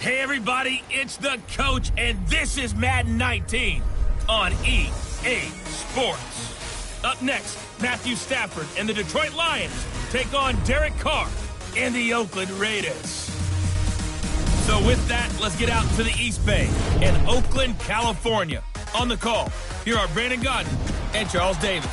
Hey everybody, it's the coach, and this is Madden 19 on EA Sports. Up next, Matthew Stafford and the Detroit Lions take on Derek Carr and the Oakland Raiders. So with that, let's get out to the East Bay in Oakland, California. On the call, here are Brandon Godden and Charles Davis.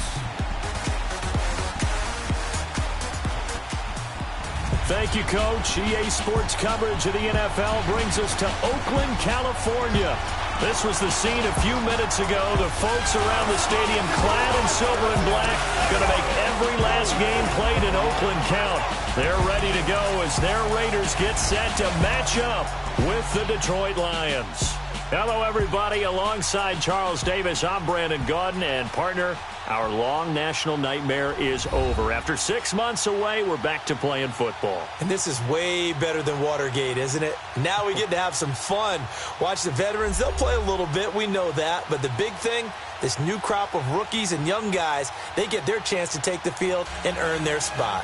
Thank you, Coach. EA Sports coverage of the NFL brings us to Oakland, California. This was the scene a few minutes ago. The folks around the stadium clad in silver and black going to make every last game played in Oakland count. They're ready to go as their Raiders get set to match up with the Detroit Lions. Hello, everybody. Alongside Charles Davis, I'm Brandon Godden, and partner, our long national nightmare is over. After 6 months away, we're back to playing football. And this is way better than Watergate, isn't it? Now we get to have some fun. Watch the veterans. They'll play a little bit. We know that. But the big thing, this new crop of rookies and young guys, they get their chance to take the field and earn their spot.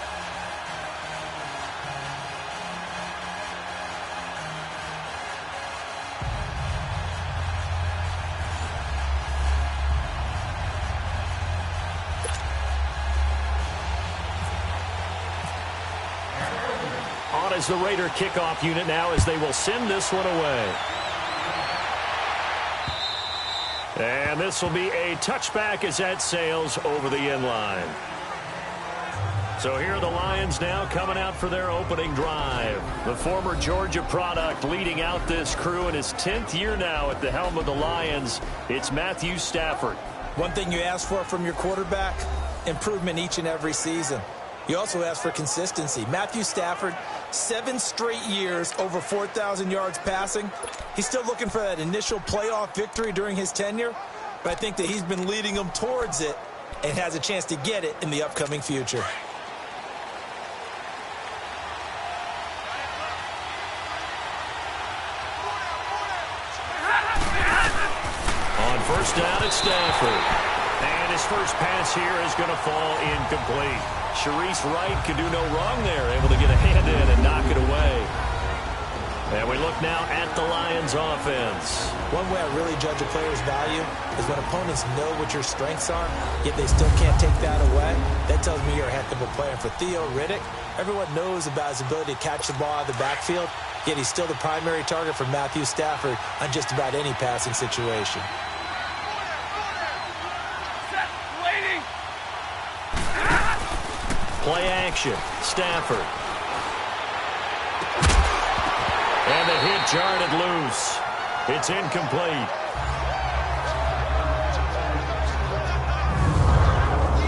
As the Raider kickoff unit now as they will send this one away. And this will be a touchback as that sails over the end line. So here are the Lions now coming out for their opening drive. The former Georgia product leading out this crew in his 10th year now at the helm of the Lions. It's Matthew Stafford. One thing you ask for from your quarterback, improvement each and every season. You also ask for consistency. Matthew Stafford, 7 straight years over 4,000 yards passing. He's still looking for that initial playoff victory during his tenure, but I think that he's been leading them towards it and has a chance to get it in the upcoming future. On first down, it's Stafford. And his first pass here is going to fall incomplete. Sharice Wright can do no wrong there, able to get a hand in and knock it away. And we look now at the Lions offense. One way I really judge a player's value is when opponents know what your strengths are, yet they still can't take that away. That tells me you're a heck of a player. For Theo Riddick, everyone knows about his ability to catch the ball out of the backfield, yet he's still the primary target for Matthew Stafford on just about any passing situation. Play action. Stafford. And the hit jarred it loose. It's incomplete.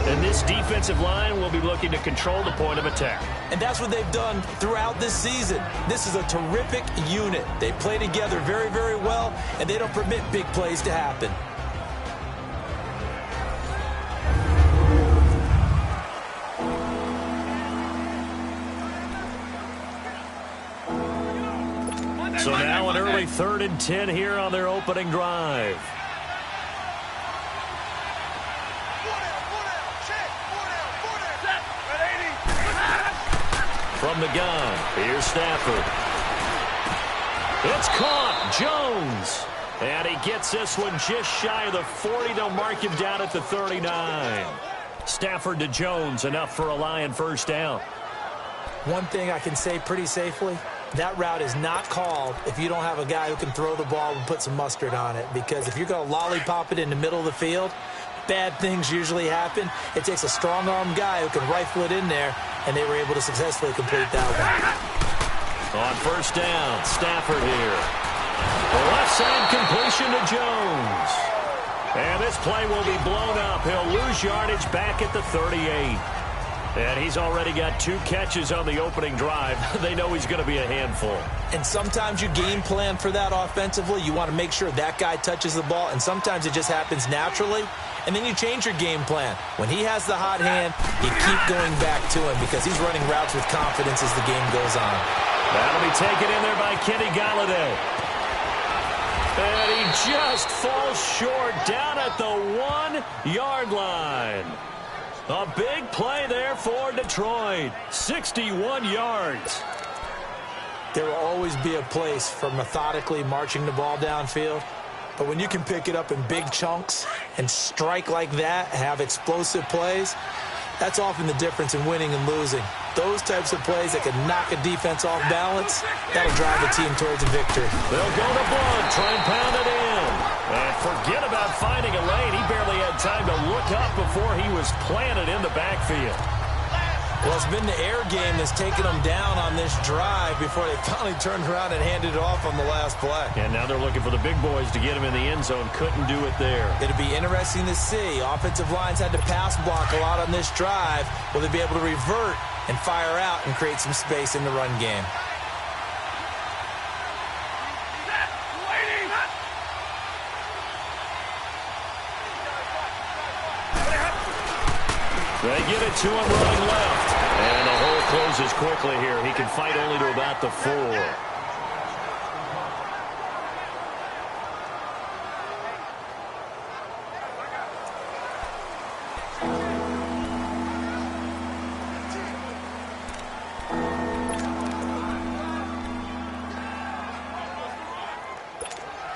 And this defensive line will be looking to control the point of attack. And that's what they've done throughout this season. This is a terrific unit. They play together very, very well, and they don't permit big plays to happen. So now an early 3rd and 10 here on their opening drive. From the gun, here's Stafford. It's caught. Jones. And he gets this one just shy of the 40. They'll mark him down at the 39. Stafford to Jones, enough for a Lion first down. One thing I can say pretty safely, that route is not called if you don't have a guy who can throw the ball and put some mustard on it. Because if you're going to lollipop it in the middle of the field, bad things usually happen. It takes a strong-arm guy who can rifle it in there, and they were able to successfully complete that one. On first down, Stafford here. The left side completion to Jones. And this play will be blown up. He'll lose yardage back at the 38. And he's already got 2 catches on the opening drive. They know he's going to be a handful. And sometimes you game plan for that offensively. You want to make sure that guy touches the ball, and sometimes it just happens naturally. And then you change your game plan. When he has the hot hand, you keep going back to him because he's running routes with confidence as the game goes on. That'll be taken in there by Kenny Golladay. And he just falls short down at the 1-yard line. A big play there for Detroit. 61 yards. There will always be a place for methodically marching the ball downfield. But when you can pick it up in big chunks and strike like that, have explosive plays, that's often the difference in winning and losing. Those types of plays that can knock a defense off balance, that'll drive a team towards a victory. They'll go to Blunt, try and pound it in. And forget about finding a lane. He barely had time to look up before he was planted in the backfield. Well, it's been the air game that's taken them down on this drive before they finally turned around and handed it off on the last play. And now they're looking for the big boys to get him in the end zone. Couldn't do it there. It'll be interesting to see. Offensive lines had to pass block a lot on this drive. Will they be able to revert and fire out and create some space in the run game? They get it to him running left. And the hole closes quickly here. He can fight only to about the 4.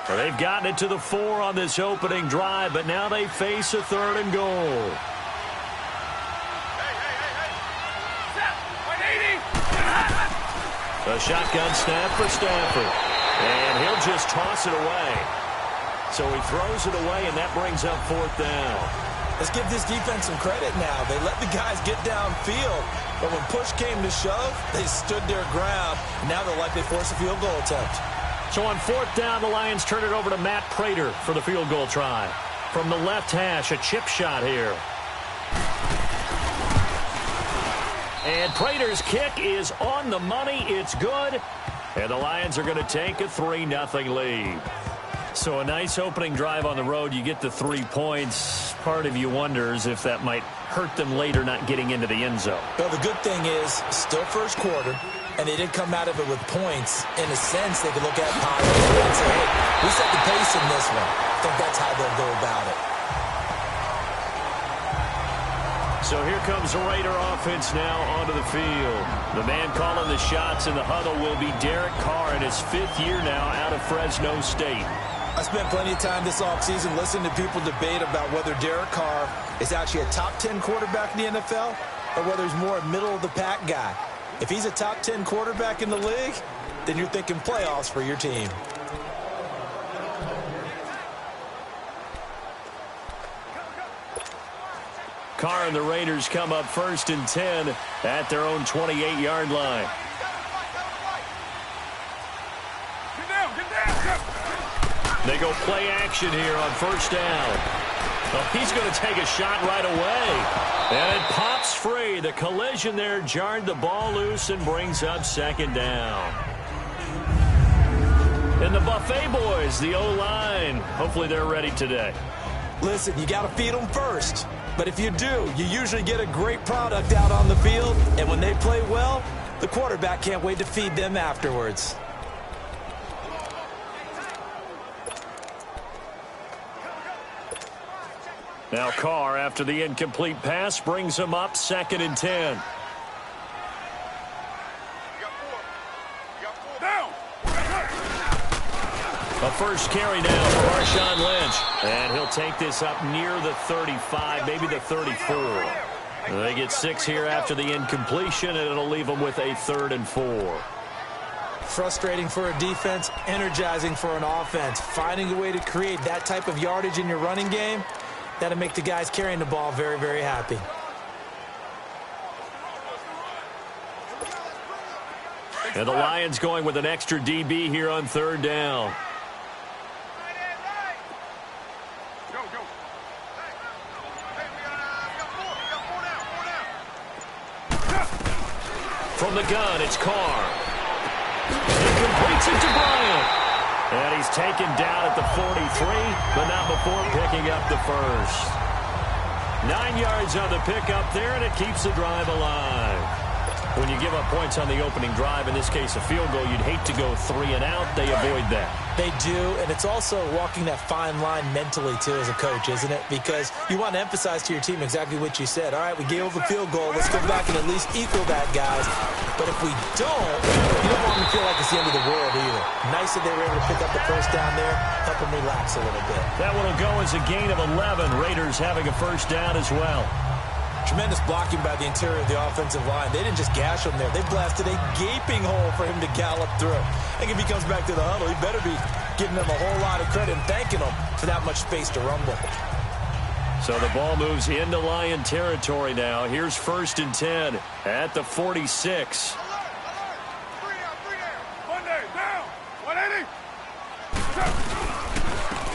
Well, they've gotten it to the 4 on this opening drive, but now they face a 3rd and goal. A shotgun snap for Stafford. And he'll just toss it away. So he throws it away, and that brings up 4th down. Let's give this defense some credit now. They let the guys get downfield, but when push came to shove, they stood their ground. Now they'll likely force a field goal attempt. So on 4th down, the Lions turn it over to Matt Prater for the field goal try. From the left hash, a chip shot here. And Prater's kick is on the money. It's good. And the Lions are going to take a 3-0 lead. So a nice opening drive on the road. You get the 3 points. Part of you wonders if that might hurt them later not getting into the end zone. Well, the good thing is, still first quarter, and they didn't come out of it with points. In a sense, they could look at positive and say, hey, we set the pace in this one. I think that's how they'll go about it. So here comes the Raider offense now onto the field. The man calling the shots in the huddle will be Derek Carr in his 5th year now out of Fresno State. I spent plenty of time this offseason listening to people debate about whether Derek Carr is actually a top 10 quarterback in the NFL or whether he's more a middle-of-the-pack guy. If he's a top 10 quarterback in the league, then you're thinking playoffs for your team. Carr and the Raiders come up 1st and 10 at their own 28-yard line. They go play action here on 1st down. Oh, he's going to take a shot right away. And it pops free. The collision there jarred the ball loose and brings up 2nd down. And the Buffet boys, the O-line, hopefully they're ready today. Listen, you got to feed them first. But if you do, you usually get a great product out on the field. And when they play well, the quarterback can't wait to feed them afterwards. Now Carr, after the incomplete pass, brings him up 2nd and 10. A first carry now for Marshawn Lynch. And he'll take this up near the 35, maybe the 34. They get 6 here after the incompletion, and it'll leave them with a 3rd and 4. Frustrating for a defense, energizing for an offense. Finding a way to create that type of yardage in your running game, that'll make the guys carrying the ball very, very happy. And the Lions going with an extra DB here on 3rd down. From the gun, it's Carr. He completes it to Bryant. And he's taken down at the 43, but not before picking up the first. 9 yards on the pickup there, and it keeps the drive alive. When you give up points on the opening drive, in this case a field goal, you'd hate to go 3 and out. They avoid that. They do, and it's also walking that fine line mentally, too, as a coach, isn't it? Because you want to emphasize to your team exactly what you said. All right, we gave up a field goal. Let's go back and at least equal that, guys. But if we don't, you don't want them feel like it's the end of the world either. Nice that they were able to pick up the first down there, help them relax a little bit. That one will go as a gain of 11. Raiders having a first down as well. Tremendous blocking by the interior of the offensive line. They didn't just gash him there. They blasted a gaping hole for him to gallop through. I think if he comes back to the huddle, he better be giving them a whole lot of credit and thanking them for that much space to rumble. So the ball moves into Lion territory now. Here's 1st and 10 at the 46.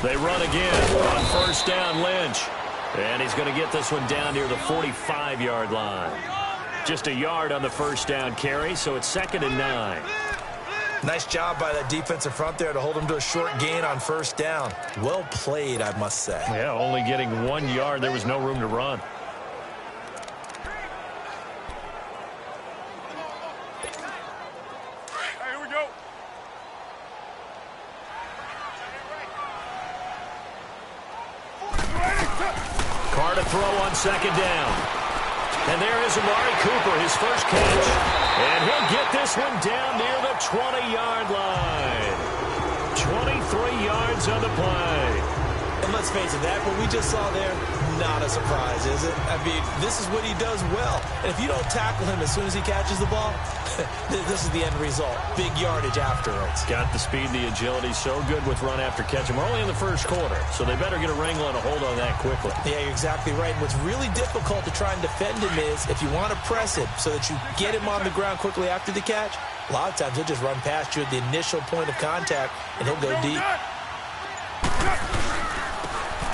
They run again on 1st down, Lynch. And he's going to get this one down near the 45-yard line. Just a yard on the 1st down carry, so it's 2nd and 9. Nice job by that defensive front there to hold him to a short gain on 1st down. Well played, I must say. Yeah, only getting 1 yard. There was no room to run. Carr to throw on 2nd down. And there is Amari Cooper, his first catch. And he'll get this one down near the 20-yard line. 23 yards on the play. And let's face it, that what we just saw there, not a surprise, is it? I mean, this is what he does well. And if you don't tackle him as soon as he catches the ball, this is the end result. Big yardage afterwards. Got the speed and the agility, so good with run after catch. And we're only in the 1st quarter, so they better get a wrangle and a hold on that quickly. Yeah, you're exactly right. What's really difficult to try and defend him is if you want to press him so that you get him on the ground quickly after the catch, a lot of times he'll just run past you at the initial point of contact, and he'll go deep.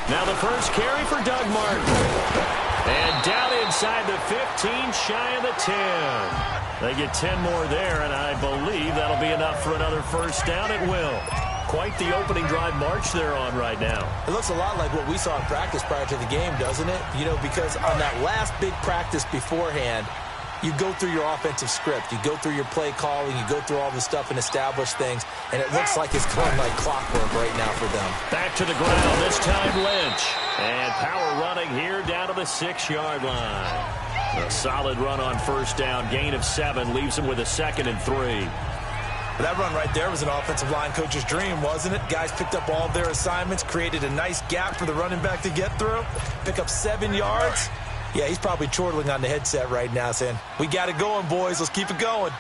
Now the first carry for Doug Martin. And down inside the 15, shy of the 10. They get 10 more there, and I believe that'll be enough for another first down. It will. Quite the opening drive march they're on right now. It looks a lot like what we saw in practice prior to the game, doesn't it? You know, because on that last big practice beforehand, you go through your offensive script. You go through your play calling. You go through all the stuff and establish things. And it looks like it's going like clockwork right now for them. Back to the ground, this time Lynch. And power running here down to the 6-yard line. A solid run on 1st down. Gain of 7 leaves him with a 2nd and 3. That run right there was an offensive line coach's dream, wasn't it? Guys picked up all of their assignments, created a nice gap for the running back to get through, pick up 7 yards. Yeah, he's probably chortling on the headset right now saying, we got it going, boys. Let's keep it going.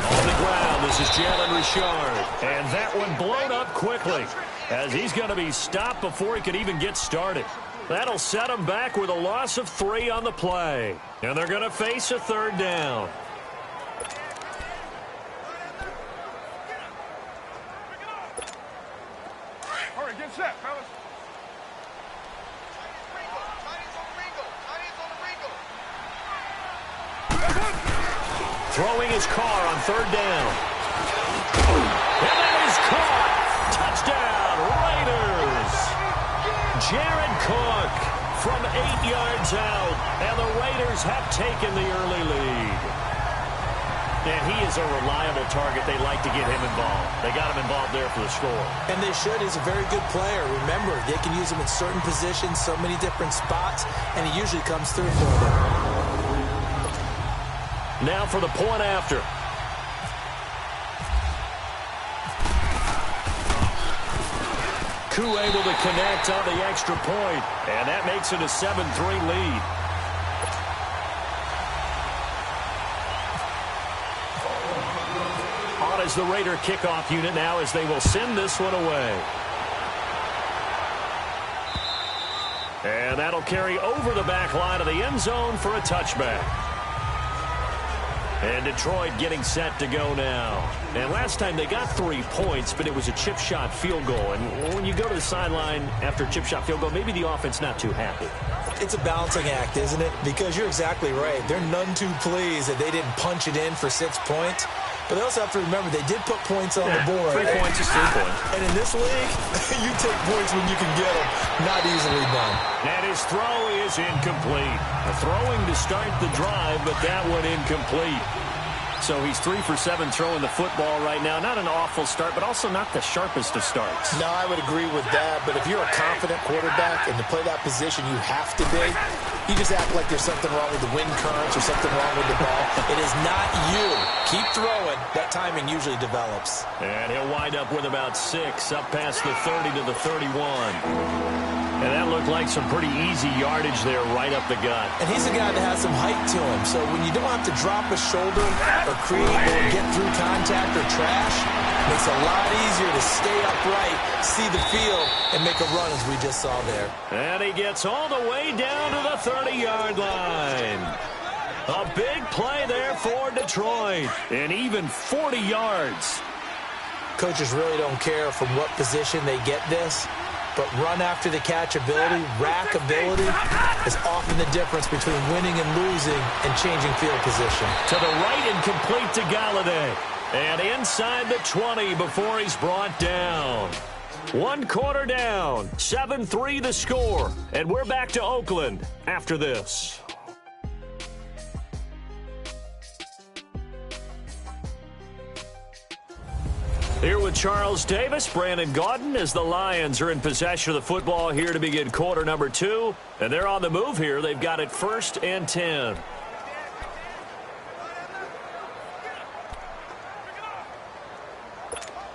On the ground, this is Jalen Richard. And that one blown up quickly as he's going to be stopped before he could even get started. That'll set him back with a loss of 3 on the play. And they're going to face a 3rd down. Get set, fellas. Throwing his car on 3rd down. And that is caught. Touchdown, Raiders. Jared Cook from 8 yards out. And the Raiders have taken the early lead. And he is a reliable target. They like to get him involved. They got him involved there for the score. And they should. He's a very good player. Remember, they can use him in certain positions, so many different spots, and he usually comes through for them. Now for the point after. Koo able to connect on the extra point, and that makes it a 7-3 lead. Is the Raider kickoff unit now as they will send this one away. And that'll carry over the back line of the end zone for a touchback. And Detroit getting set to go now. And last time they got 3 points, but it was a chip shot field goal. And when you go to the sideline after a chip shot field goal, maybe the offense not too happy. It's a balancing act, isn't it? Because you're exactly right. They're none too pleased that they didn't punch it in for 6 points. But they also have to remember they did put points on the board. 3 points is 3 points. And in this league, you take points when you can get them. Not easily done. And his throw is incomplete. A throwing to start the drive, but that one incomplete. So he's 3 for 7 throwing the football right now. Not an awful start, but also not the sharpest of starts. No, I would agree with that. But if you're a confident quarterback and to play that position, you have to be. You just act like there's something wrong with the wind currents or something wrong with the ball. It is not you. Keep throwing. That timing usually develops. And he'll wind up with about 6, up past the 30 to the 31. And that looked like some pretty easy yardage there right up the gut. And he's a guy that has some height to him. So when you don't have to drop a shoulder or create or get through contact or trash, it makes it a lot easier to stay upright, see the field, and make a run as we just saw there. And he gets all the way down to the 30-yard line. A big play there for Detroit. And even 40 yards. Coaches really don't care from what position they get this. But run after the catch ability, rack ability, is often the difference between winning and losing and changing field position. To the right and complete to Galladay. And inside the 20 before he's brought down. 1 quarter down, 7-3 the score. And we're back to Oakland after this. Here with Charles Davis, Brandon Gaudin, as the Lions are in possession of the football here to begin quarter number 2. And they're on the move here. They've got it 1st and 10.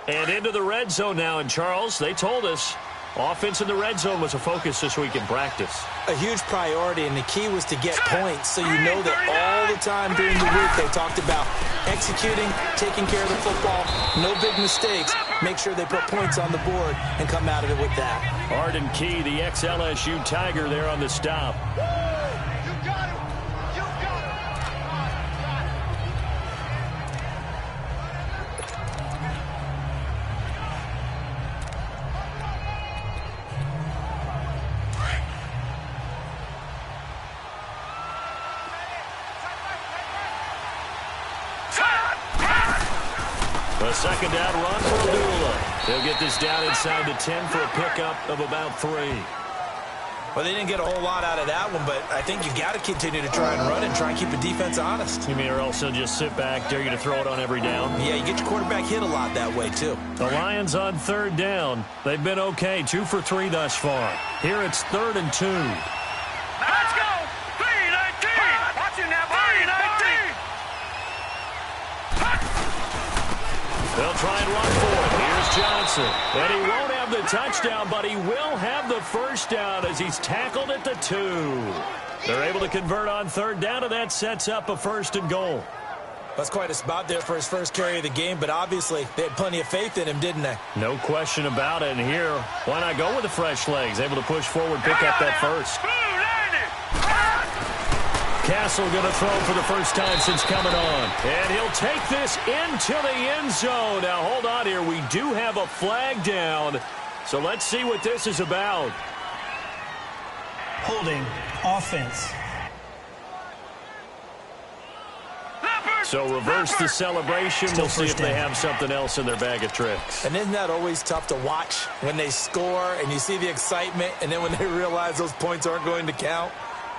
And into the red zone now. And Charles, they told us offense in the red zone was a focus this week in practice. A huge priority, and the key was to get points, so you know that all the time during the week they talked about executing, taking care of the football, no big mistakes, make sure they put points on the board and come out of it with that. Arden Key, the ex-LSU Tiger, there on the stop. A second down run for Abdullah. They'll get this down inside the 10 for a pickup of about 3. Well, they didn't get a whole lot out of that one, but I think you got to continue to try and run and try and keep the defense honest. You mean or else they'll just sit back, dare you to throw it on every down? Yeah, you get your quarterback hit a lot that way, too. The Lions on 3rd down. They've been okay, 2 for 3 thus far. Here it's 3rd and 2. Let's go! 3-19! Watch it now, 3-19! They'll try and run for it. Here's Johnson. And he won't have the touchdown, but he will have the first down as he's tackled at the 2. They're able to convert on 3rd down, and that sets up a 1st and goal. That's quite a spot there for his first carry of the game, but obviously they had plenty of faith in him, didn't they? No question about it. And here, why not go with the fresh legs? Able to push forward, pick up that first. Castle going to throw for the first time since coming on. And he'll take this into the end zone. Now, hold on here. We do have a flag down. So let's see what this is about. Holding offense. So reverse the celebration. We'll see if they have something else in their bag of tricks. And isn't that always tough to watch when they score and you see the excitement, and then when they realize those points aren't going to count?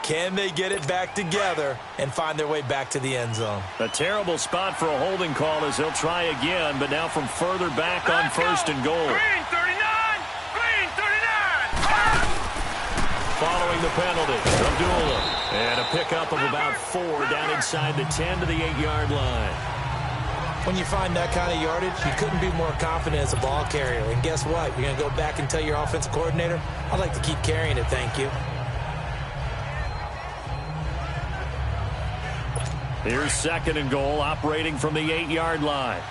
Can they get it back together and find their way back to the end zone? A terrible spot for a holding call as they'll try again, but now from further back on 1st and goal. Green 39! Green 39! Following the penalty, Abdullah. And a pickup of about 4 down inside the 10 to the 8-yard line. When you find that kind of yardage, you couldn't be more confident as a ball carrier. And guess what? You're going to go back and tell your offensive coordinator, I'd like to keep carrying it, thank you. Here's 2nd and goal, operating from the 8-yard line.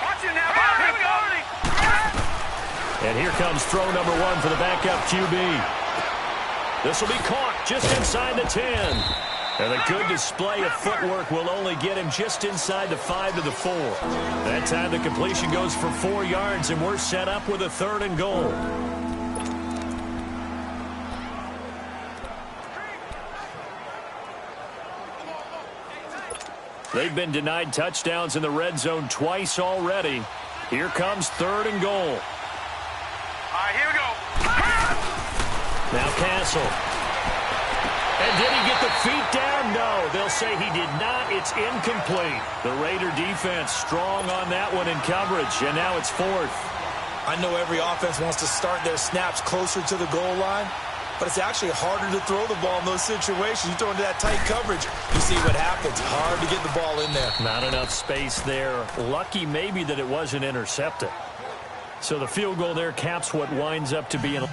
Watch it now, here we go! And here comes throw number 1 for the backup QB. This will be caught just inside the 10. And a good display of footwork will only get him just inside the 5 to the 4. That time the completion goes for 4 yards, and we're set up with a 3rd and goal. They've been denied touchdowns in the red zone twice already. Here comes 3rd and goal. All right, here we go. Now Castle. And did he get the feet down? No, they'll say he did not. It's incomplete. The Raider defense strong on that one in coverage, and now it's 4th. I know every offense wants to start their snaps closer to the goal line, but it's actually harder to throw the ball in those situations. You throw into that tight coverage, you see what happens. Hard to get the ball in there. Not enough space there. Lucky maybe that it wasn't intercepted. So the field goal there caps what winds up to be an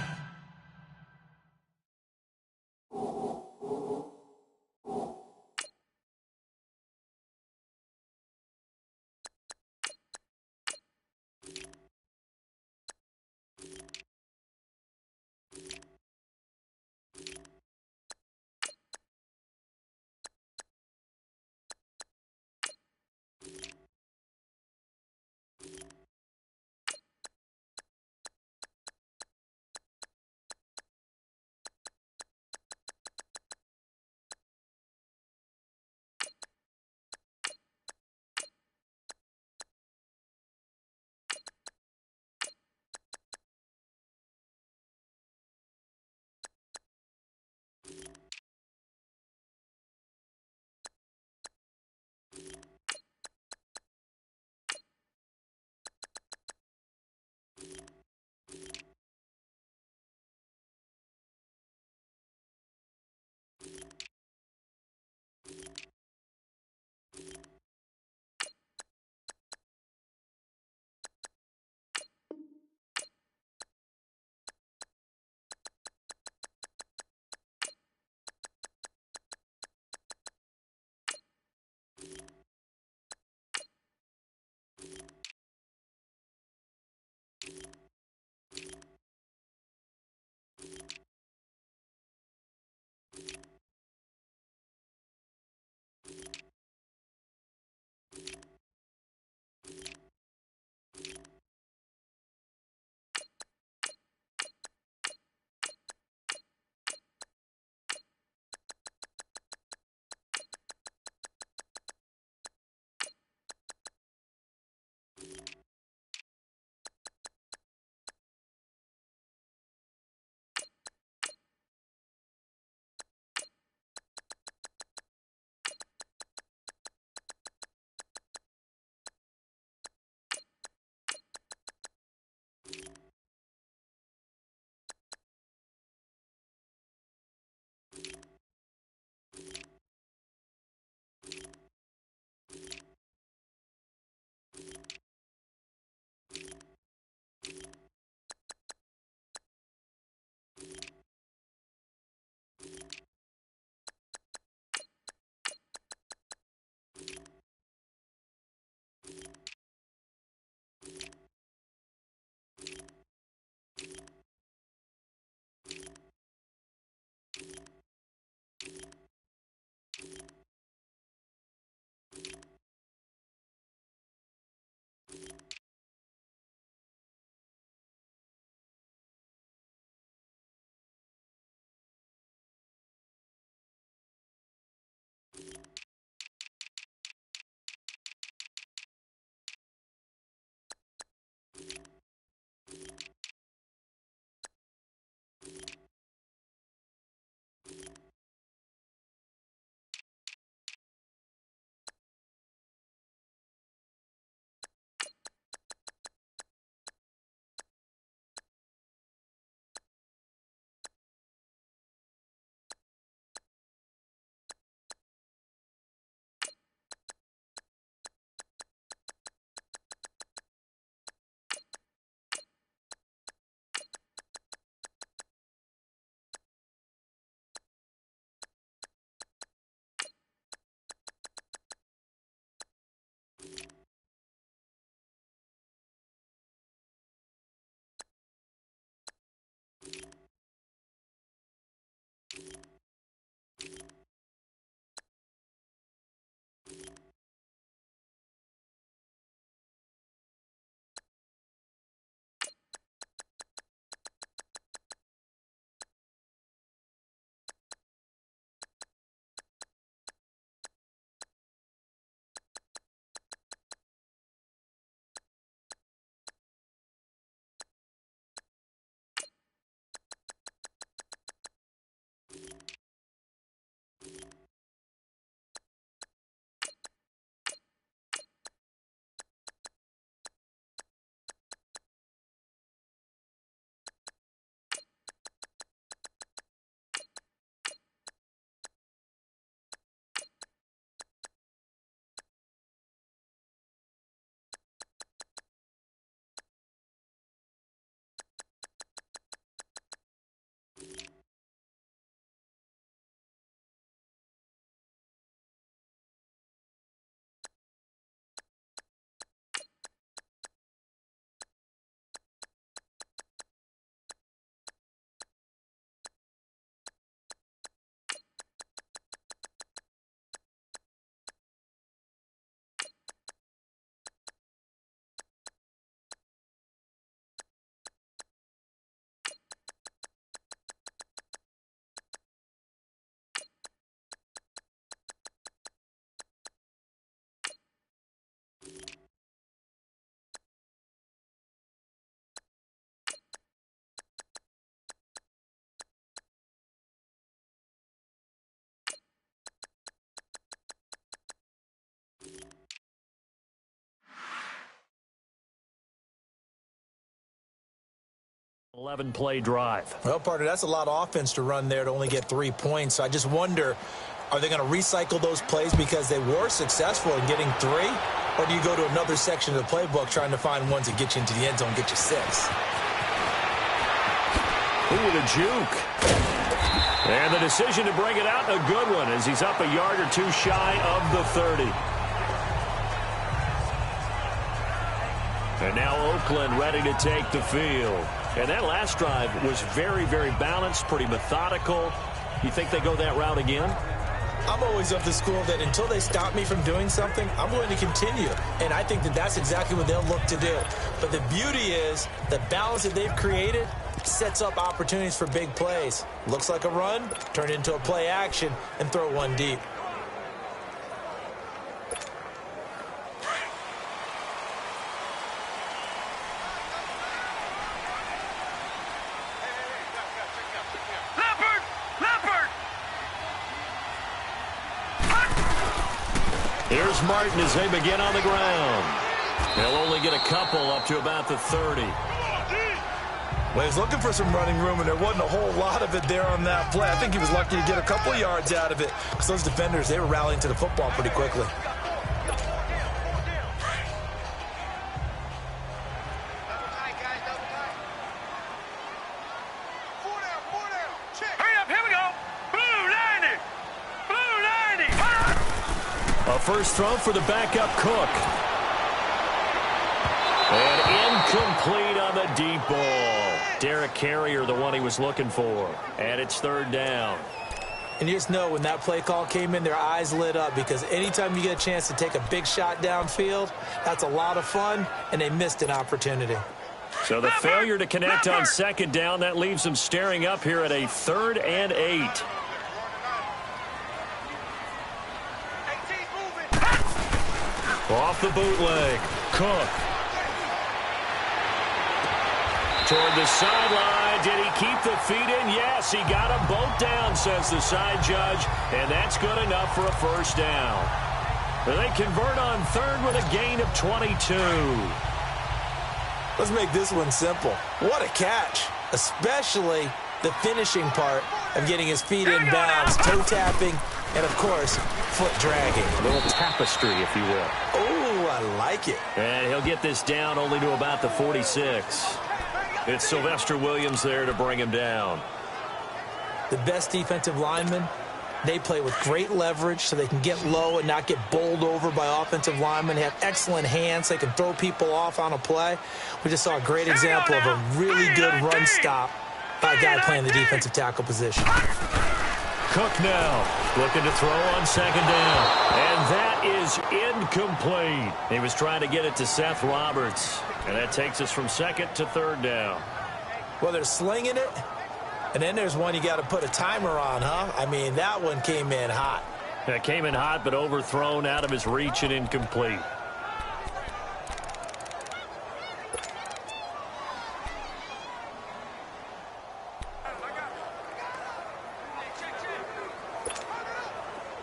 11-play drive. Well, partner, that's a lot of offense to run there to only get 3 points. So I just wonder, are they going to recycle those plays because they were successful in getting 3? Or do you go to another section of the playbook trying to find ones that get you into the end zone, get you 6? Ooh, the juke. And the decision to bring it out, a good one, as he's up a yard or 2 shy of the 30. And now Oakland ready to take the field. And that last drive was very, very balanced, pretty methodical. You think they go that route again? I'm always of the school that until they stop me from doing something, I'm going to continue. And I think that that's exactly what they'll look to do. But the beauty is the balance that they've created sets up opportunities for big plays. Looks like a run, turn it into a play action, and throw one deep. Here's Martin as they begin on the ground. They'll only get a couple up to about the 30. Well, he's looking for some running room, and there wasn't a whole lot of it there on that play. I think he was lucky to get a couple of yards out of it because those defenders, they were rallying to the football pretty quickly. First throw for the backup Cook. And incomplete on the deep ball. Derek Carrier, the one he was looking for. And it's 3rd down. And you just know when that play call came in, their eyes lit up because anytime you get a chance to take a big shot downfield, that's a lot of fun, and they missed an opportunity. So the failure to connect on 2nd down, that leaves them staring up here at a 3rd and 8. Off the bootleg, Cook. Toward the sideline. Did he keep the feet in? Yes, he got them both down, says the side judge. And that's good enough for a 1st down. They convert on 3rd with a gain of 22. Let's make this one simple. What a catch, especially the finishing part of getting his feet in bounds, toe tapping, and, of course, foot dragging. A little tapestry, if you will. Oh, I like it. And he'll get this down only to about the 46. It's Sylvester Williams there to bring him down. The best defensive linemen, they play with great leverage so they can get low and not get bowled over by offensive linemen. They have excellent hands. They can throw people off on a play. We just saw a great example of a really good run stop by a guy playing the defensive tackle position. Cook now looking to throw on 2nd down. And that is incomplete. He was trying to get it to Seth Roberts. And that takes us from 2nd to 3rd down. Well, they're slinging it. And then there's one you got to put a timer on, huh? I mean, that one came in hot. That came in hot, but overthrown, out of his reach and incomplete.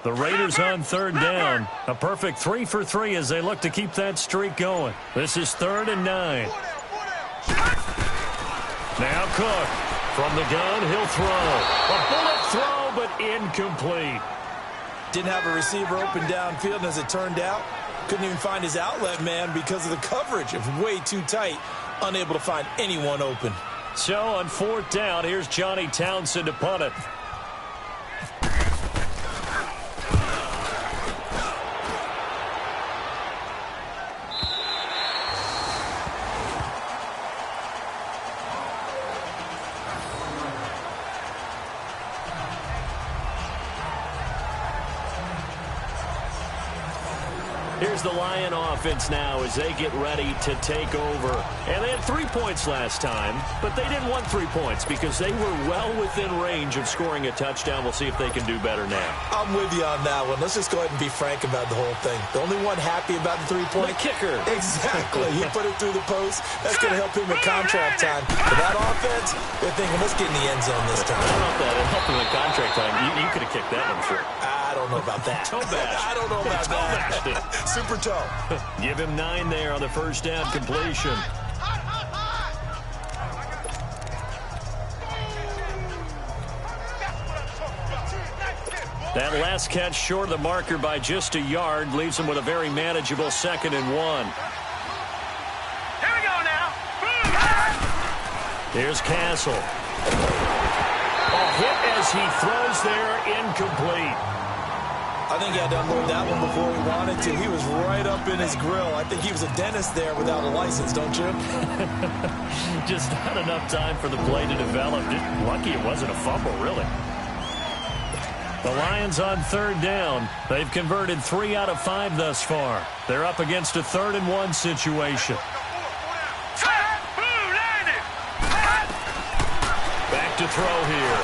The Raiders on 3rd down. A perfect 3 for 3 as they look to keep that streak going. This is 3rd and 9. Now Cook. From the gun, he'll throw. A bullet throw, but incomplete. Didn't have a receiver open downfield, and as it turned out, couldn't even find his outlet man because of the coverage. It was way too tight, unable to find anyone open. So on 4th down, here's Johnny Townsend to punt it. Here's the Lion offense now as they get ready to take over. And they had 3 points last time, but they didn't want 3 points because they were well within range of scoring a touchdown. We'll see if they can do better now. I'm with you on that one. Let's just go ahead and be frank about the whole thing. The only one happy about the 3-point? The kicker. Exactly. He put it through the post. That's going to help him in contract time. For that offense, they're thinking, let's get in the end zone this time. I don't know if that helped him in contract time. You could have kicked that one short. I don't know about that. Toe bash. I don't know about that. Super toe. Give him 9 there on the 1st down completion. That last catch short of the marker by just a yard leaves him with a very manageable 2nd and 1. Here we go now. Here's Castle. A hit as he throws there, incomplete. I think he had to unload that one before he wanted to. He was right up in his grill. I think he was a dentist there without a license, don't you? Just not enough time for the play to develop. Lucky it wasn't a fumble, really. The Lions on 3rd down. They've converted 3 out of 5 thus far. They're up against a 3rd and 1 situation. Back to throw here.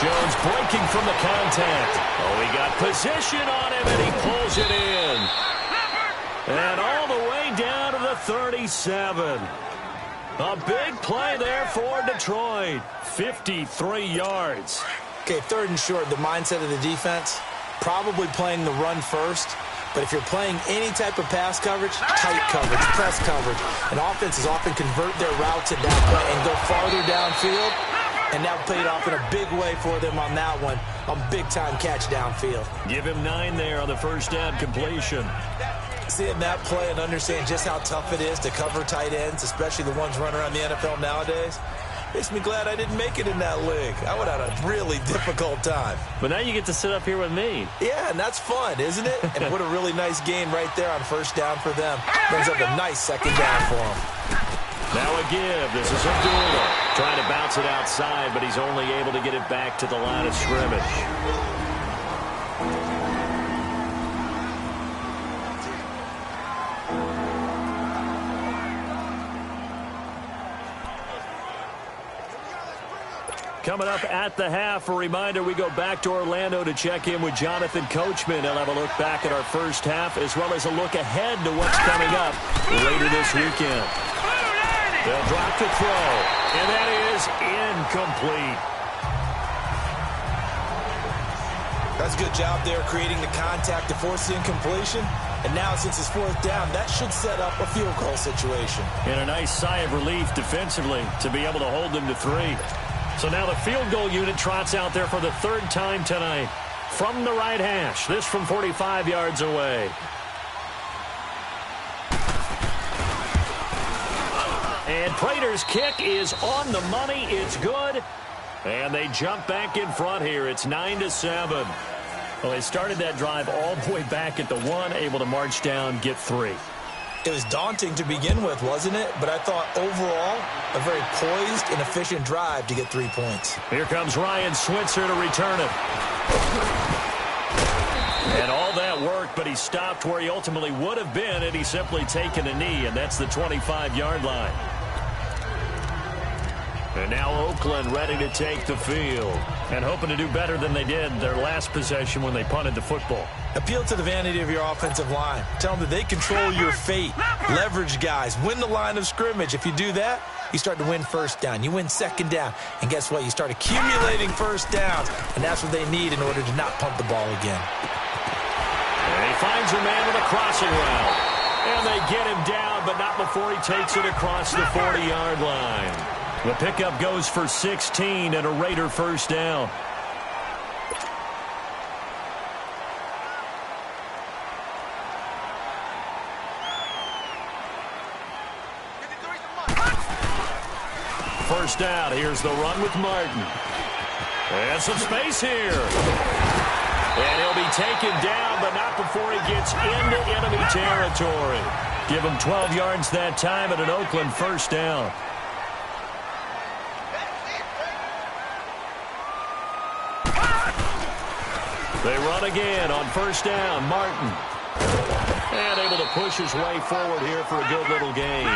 Jones breaking from the contact. Oh, he got position on him, and he pulls it in. And all the way down to the 37. A big play there for Detroit. 53 yards. Okay, 3rd and short, the mindset of the defense, probably playing the run first. But if you're playing any type of pass coverage, tight coverage, press coverage, and offenses often convert their routes at that point and go farther downfield. And that paid off in a big way for them on that one. A big-time catch downfield. Give him 9 there on the 1st down completion. Seeing that play and understand just how tough it is to cover tight ends, especially the ones running around the NFL nowadays, makes me glad I didn't make it in that league. I would have had a really difficult time. But now you get to sit up here with me. Yeah, and that's fun, isn't it? And what a really nice game right there on 1st down for them. Brings up a nice 2nd down for them. Now a give. This is Abdullah. Trying to bounce it outside, but he's only able to get it back to the line of scrimmage. Coming up at the half, a reminder, we go back to Orlando to check in with Jonathan Coachman. He'll have a look back at our 1st half, as well as a look ahead to what's coming up later this weekend. They'll drop to throw, and that is incomplete. That's a good job there creating the contact to force the incompletion. And now, since it's 4th down, that should set up a field goal situation. And a nice sigh of relief defensively to be able to hold them to 3. So now the field goal unit trots out there for the 3rd time tonight from the right hash. This from 45 yards away. And Prater's kick is on the money. It's good. And they jump back in front here. It's 9-7. Well, they started that drive all the way back at the 1, able to march down, get 3. It was daunting to begin with, wasn't it? But I thought overall, a very poised and efficient drive to get 3 points. Here comes Ryan Switzer to return it. And all that work, but he stopped where he ultimately would have been had he simply taken a knee, and that's the 25-yard line. And now Oakland ready to take the field and hoping to do better than they did their last possession when they punted the football. Appeal to the vanity of your offensive line. Tell them that they control your fate. Leverage guys. Win the line of scrimmage. If you do that, you start to win 1st down. You win 2nd down. And guess what? You start accumulating 1st downs. And that's what they need in order to not pump the ball again. And he finds a man with a crossing route. And they get him down, but not before he takes it across the 40-yard line. The pickup goes for 16 and a Raider 1st down. First down. Here's the run with Martin. And some space here. And he'll be taken down, but not before he gets into enemy territory. Give him 12 yards that time and an Oakland 1st down. They run again on 1st down. Martin. And able to push his way forward here for a good little gain.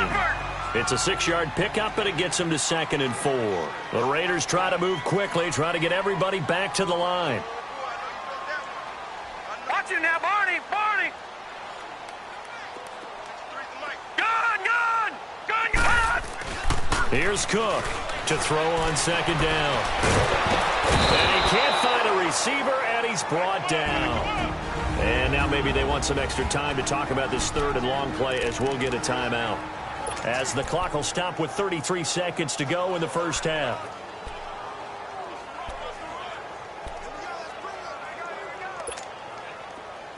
It's a 6-yard pickup, but it gets him to 2nd and 4. The Raiders try to move quickly, try to get everybody back to the line. Watch it now, Barney! Barney! Gun! Here's Cook to throw on 2nd down. And he can't find a receiver, and he's brought down. And now maybe they want some extra time to talk about this 3rd and long play as we'll get a timeout. As the clock will stop with 33 seconds to go in the 1st half.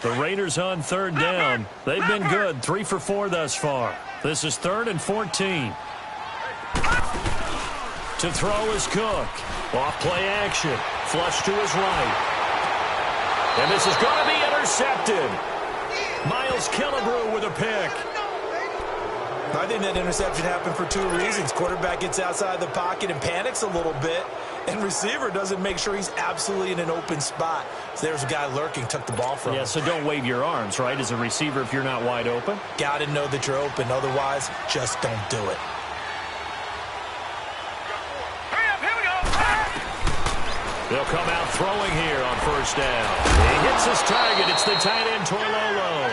The Raiders on third down. They've been good, 3 for 4 thus far. This is 3rd and 14. To throw is Cook. Off play action. Flush to his right. And this is going to be intercepted. Miles Killebrew with a pick. I think that interception happened for 2 reasons. Quarterback gets outside the pocket and panics a little bit, and receiver doesn't make sure he's absolutely in an open spot. So there's a guy lurking, took the ball from him. Yeah, so don't wave your arms, right, as a receiver if you're not wide open. Got to know that you're open. Otherwise, just don't do it. Hurry up, here we go. They'll come out throwing here on first down. He hits his target. It's the tight end, Torlolo.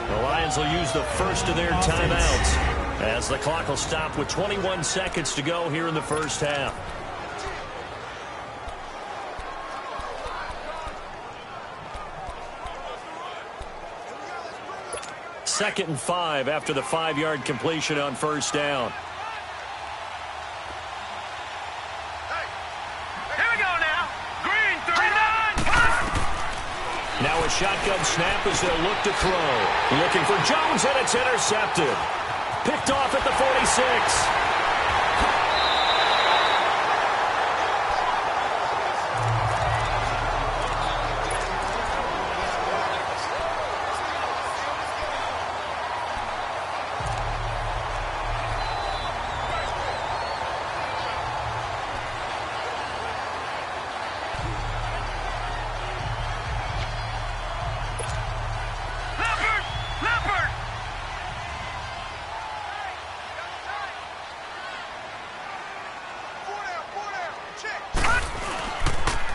The Lions will use the first of their timeouts as the clock will stop with 21 seconds to go here in the first half. Second and 5 after the 5-yard completion on first down. Here we go now. Green, 39. Now a shotgun snap as they'll look to throw. Looking for Jones, and it's intercepted. Picked off at the 46.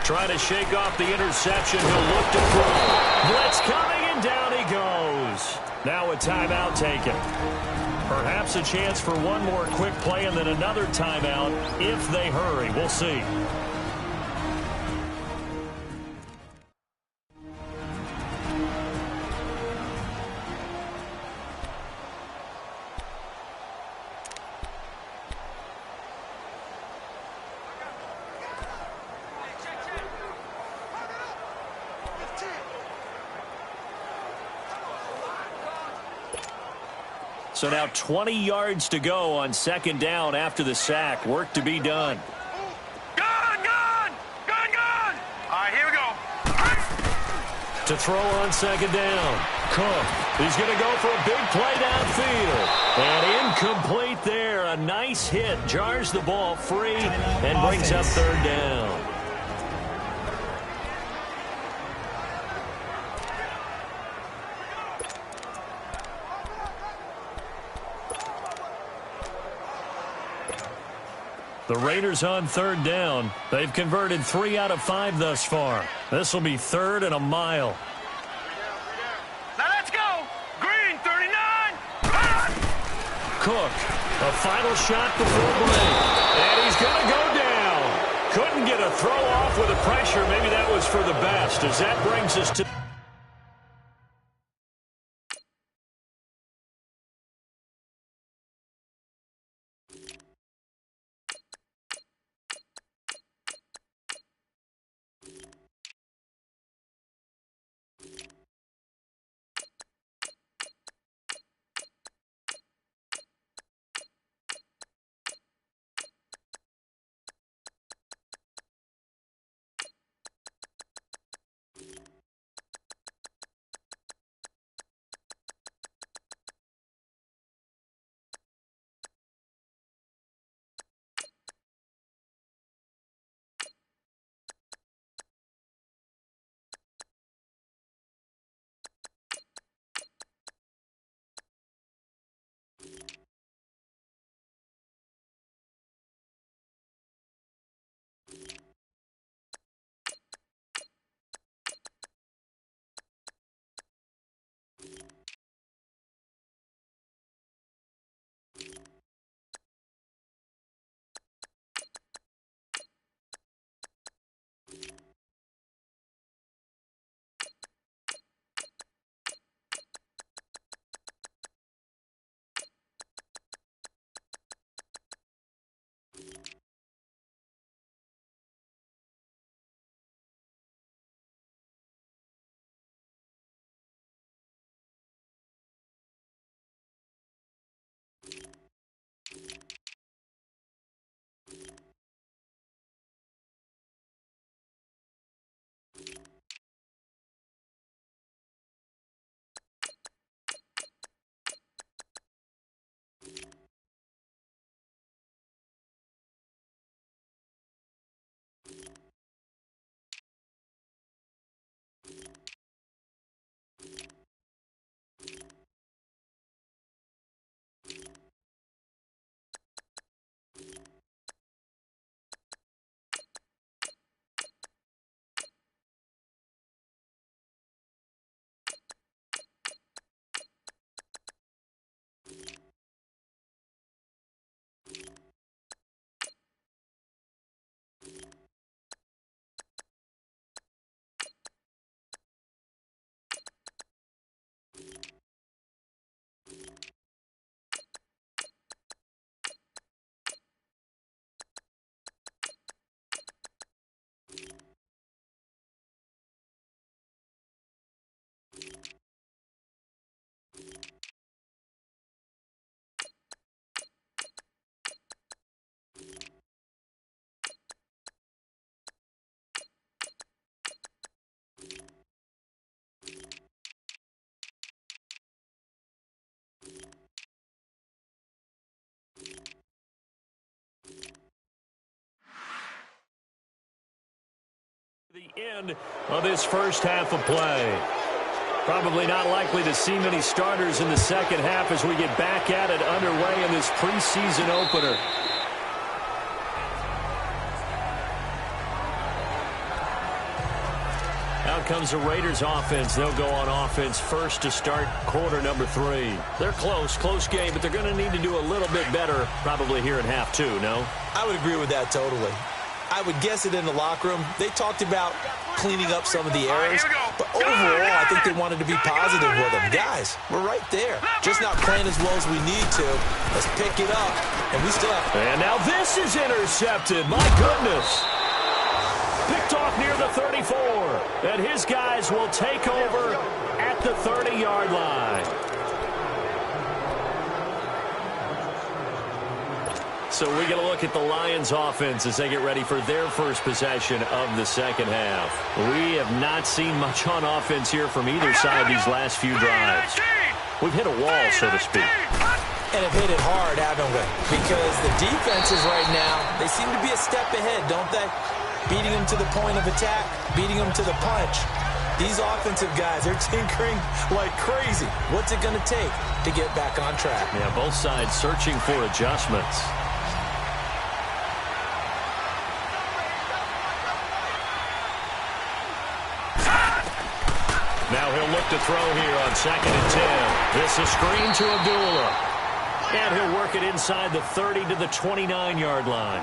Trying to shake off the interception. He'll look to throw. Blitz coming, and down he goes. Now a timeout taken. Perhaps a chance for one more quick play and then another timeout if they hurry. We'll see. So now 20 yards to go on second down after the sack. Work to be done. Gone. All right, here we go. To throw on second down. Cook. He's going to go for a big play downfield. And incomplete there. A nice hit. Jars the ball free and brings up third down. The Raiders on third down. They've converted 3 out of 5 thus far. This will be 3rd and a mile. Now let's go. Green, 39. Cook, a final shot before break. And he's going to go down. Couldn't get a throw off with the pressure. Maybe that was for the best, as that brings us to... The end of this first half of play. Probably not likely to see many starters in the second half as we get back at it underway in this preseason opener. Out comes the Raiders offense. They'll go on offense first to start quarter number 3. They're close game, but they're going to need to do a little bit better probably here in half 2, no? I would agree with that totally. I would guess it in the locker room. They talked about cleaning up some of the errors, but overall, I think they wanted to be positive with them. Guys, we're right there. Just not playing as well as we need to. Let's pick it up, and we still have... And now this is intercepted. My goodness. Picked off near the 34, and his guys will take over at the 30-yard line. So we get a look at the Lions offense as they get ready for their first possession of the second half. We have not seen much on offense here from either side these last few drives. We've hit a wall, so to speak. And have hit it hard, haven't we? Because the defenses right now, they seem to be a step ahead, don't they? Beating them to the point of attack, beating them to the punch. These offensive guys, they're tinkering like crazy. What's it going to take to get back on track? Yeah, both sides searching for adjustments. Now he'll look to throw here on 2nd and 10. This is screen to Abdullah. And he'll work it inside the 30 to the 29-yard line.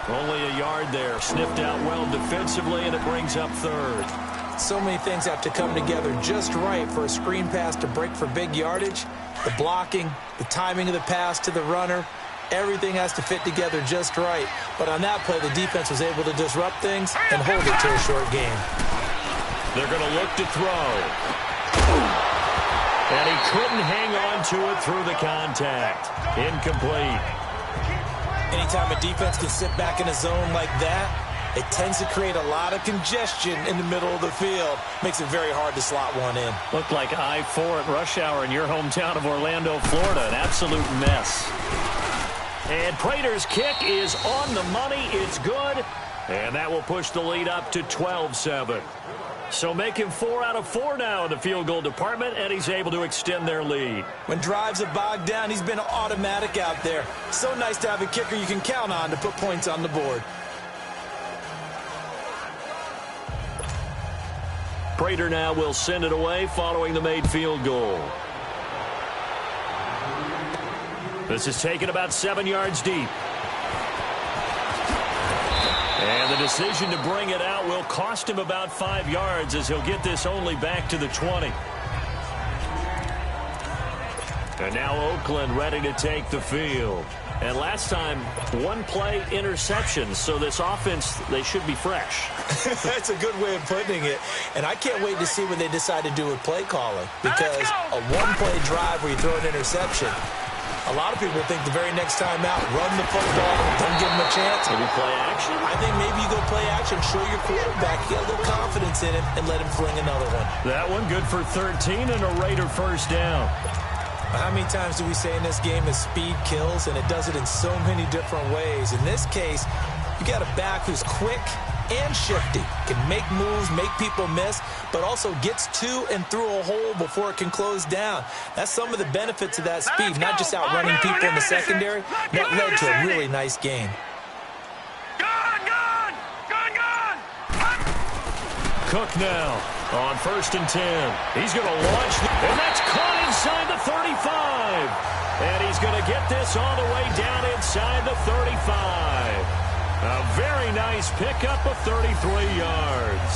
Only a yard there. Sniffed out well defensively, and it brings up 3rd. So many things have to come together just right for a screen pass to break for big yardage. The blocking, the timing of the pass to the runner, everything has to fit together just right. But on that play, the defense was able to disrupt things and hold it to a short game. They're going to look to throw. And he couldn't hang on to it through the contact. Incomplete. Anytime a defense can sit back in a zone like that, it tends to create a lot of congestion in the middle of the field. Makes it very hard to slot one in. Looked like I-4 at rush hour in your hometown of Orlando, Florida. An absolute mess. And Prater's kick is on the money. It's good. And that will push the lead up to 12-7. So make him 4 out of 4 now in the field goal department, and he's able to extend their lead. When drives are bogged down, he's been automatic out there. So nice to have a kicker you can count on to put points on the board. Prater now will send it away following the made field goal. This is taken about 7 yards deep. And the decision to bring it out will cost him about 5 yards as he'll get this only back to the 20. And now Oakland ready to take the field. And last time, 1 play interception. So this offense, they should be fresh. That's a good way of putting it. And I can't wait to see what they decide to do with play calling. Because a 1-play drive where you throw an interception, a lot of people think the very next time out, run the football, don't give him a chance. Maybe play action? I think maybe you go play action, show your quarterback, get a little confidence in him, and let him fling another one. That one good for 13 and a Raider first down. How many times do we say in this game that speed kills, and it does it in so many different ways? In this case, you got a back who's quick and shifty, can make moves, make people miss, but also gets to and through a hole before it can close down. That's some of the benefits of that speed, not just outrunning people in the secondary. That led to a really nice game. Cook now on 1st and 10. He's going to launch, and that's caught inside the 35. And he's going to get this all the way down inside the 35. A very nice pickup of 33 yards.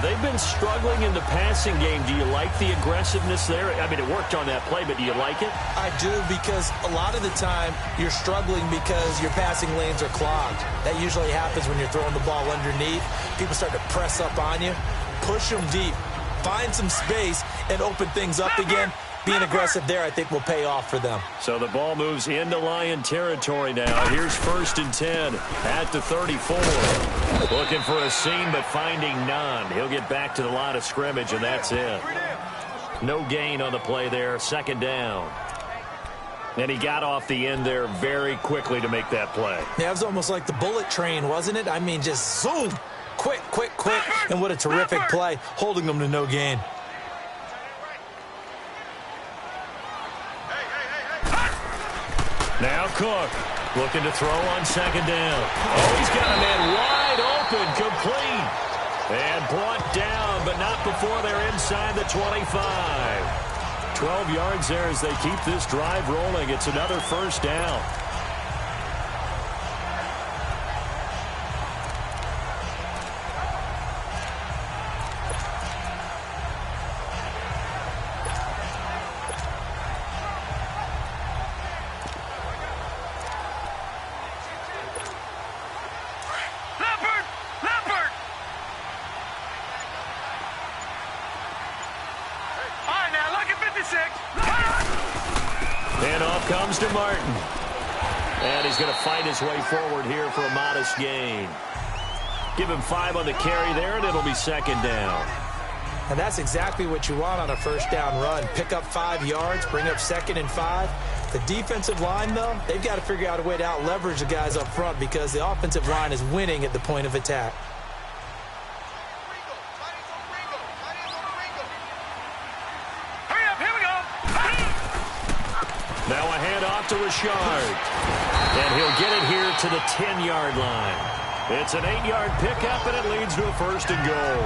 They've been struggling in the passing game. Do you like the aggressiveness there? I mean, it worked on that play, but do you like it? I do, because a lot of the time you're struggling because your passing lanes are clogged. That usually happens when you're throwing the ball underneath. People start to press up on you. Push them deep. Find some space and open things up again. Being aggressive there, I think, will pay off for them. So the ball moves into Lion territory now. Here's 1st and 10 at the 34. Looking for a seam, but finding none. He'll get back to the line of scrimmage, and that's it. No gain on the play there. 2nd down. And he got off the end there very quickly to make that play. Yeah, it was almost like the bullet train, wasn't it? I mean, just zoom. quick, quick, quick. And what a terrific play, holding them to no gain. Now Cook looking to throw on second down. Oh, he's got a man wide open, complete. And brought down, but not before they're inside the 25. 12 yards there as they keep this drive rolling. It's another first down. And off comes to Martin. And he's going to fight his way forward here for a modest gain. Give him 5 on the carry there, and it'll be second down. And that's exactly what you want on a first down run. Pick up 5 yards, bring up 2nd and 5. The defensive line, though, they've got to figure out a way to out-leverage the guys up front because the offensive line is winning at the point of attack. Now a handoff to Richard. And he'll get it here to the 10-yard line. It's an 8-yard pickup, and it leads to a first and goal.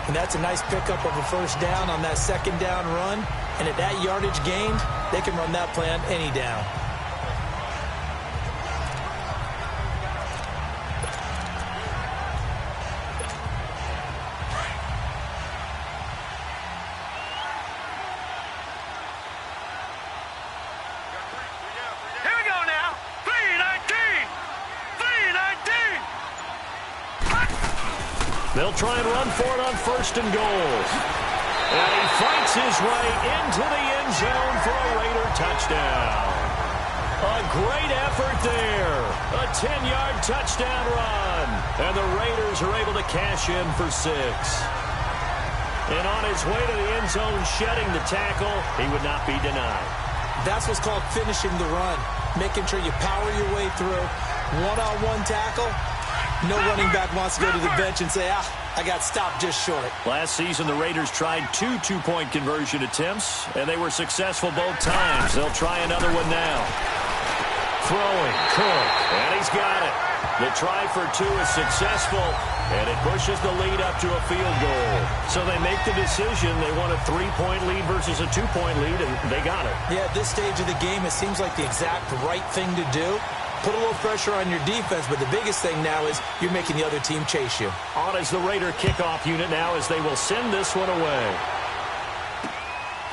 And that's a nice pickup of a first down on that second down run. And at that yardage gained, they can run that play on any down. They'll try and run for it on first and goal. And he fights his way into the end zone for a Raider touchdown. A great effort there. A 10-yard touchdown run. And the Raiders are able to cash in for 6. And on his way to the end zone, shedding the tackle, he would not be denied. That's what's called finishing the run. Making sure you power your way through. One-on-one tackle. No running back wants to go to the bench and say, I got stopped just short. Last season, the Raiders tried 2 two-point conversion attempts, and they were successful both times. They'll try another one now. Throwing, Cook, and he's got it. The try for 2 is successful, and it pushes the lead up to a field goal. So they make the decision. They want a 3-point lead versus a 2-point lead, and they got it. Yeah, at this stage of the game, it seems like the exact right thing to do. Put a little pressure on your defense, but the biggest thing now is you're making the other team chase you. On is the Raider kickoff unit now as they will send this one away.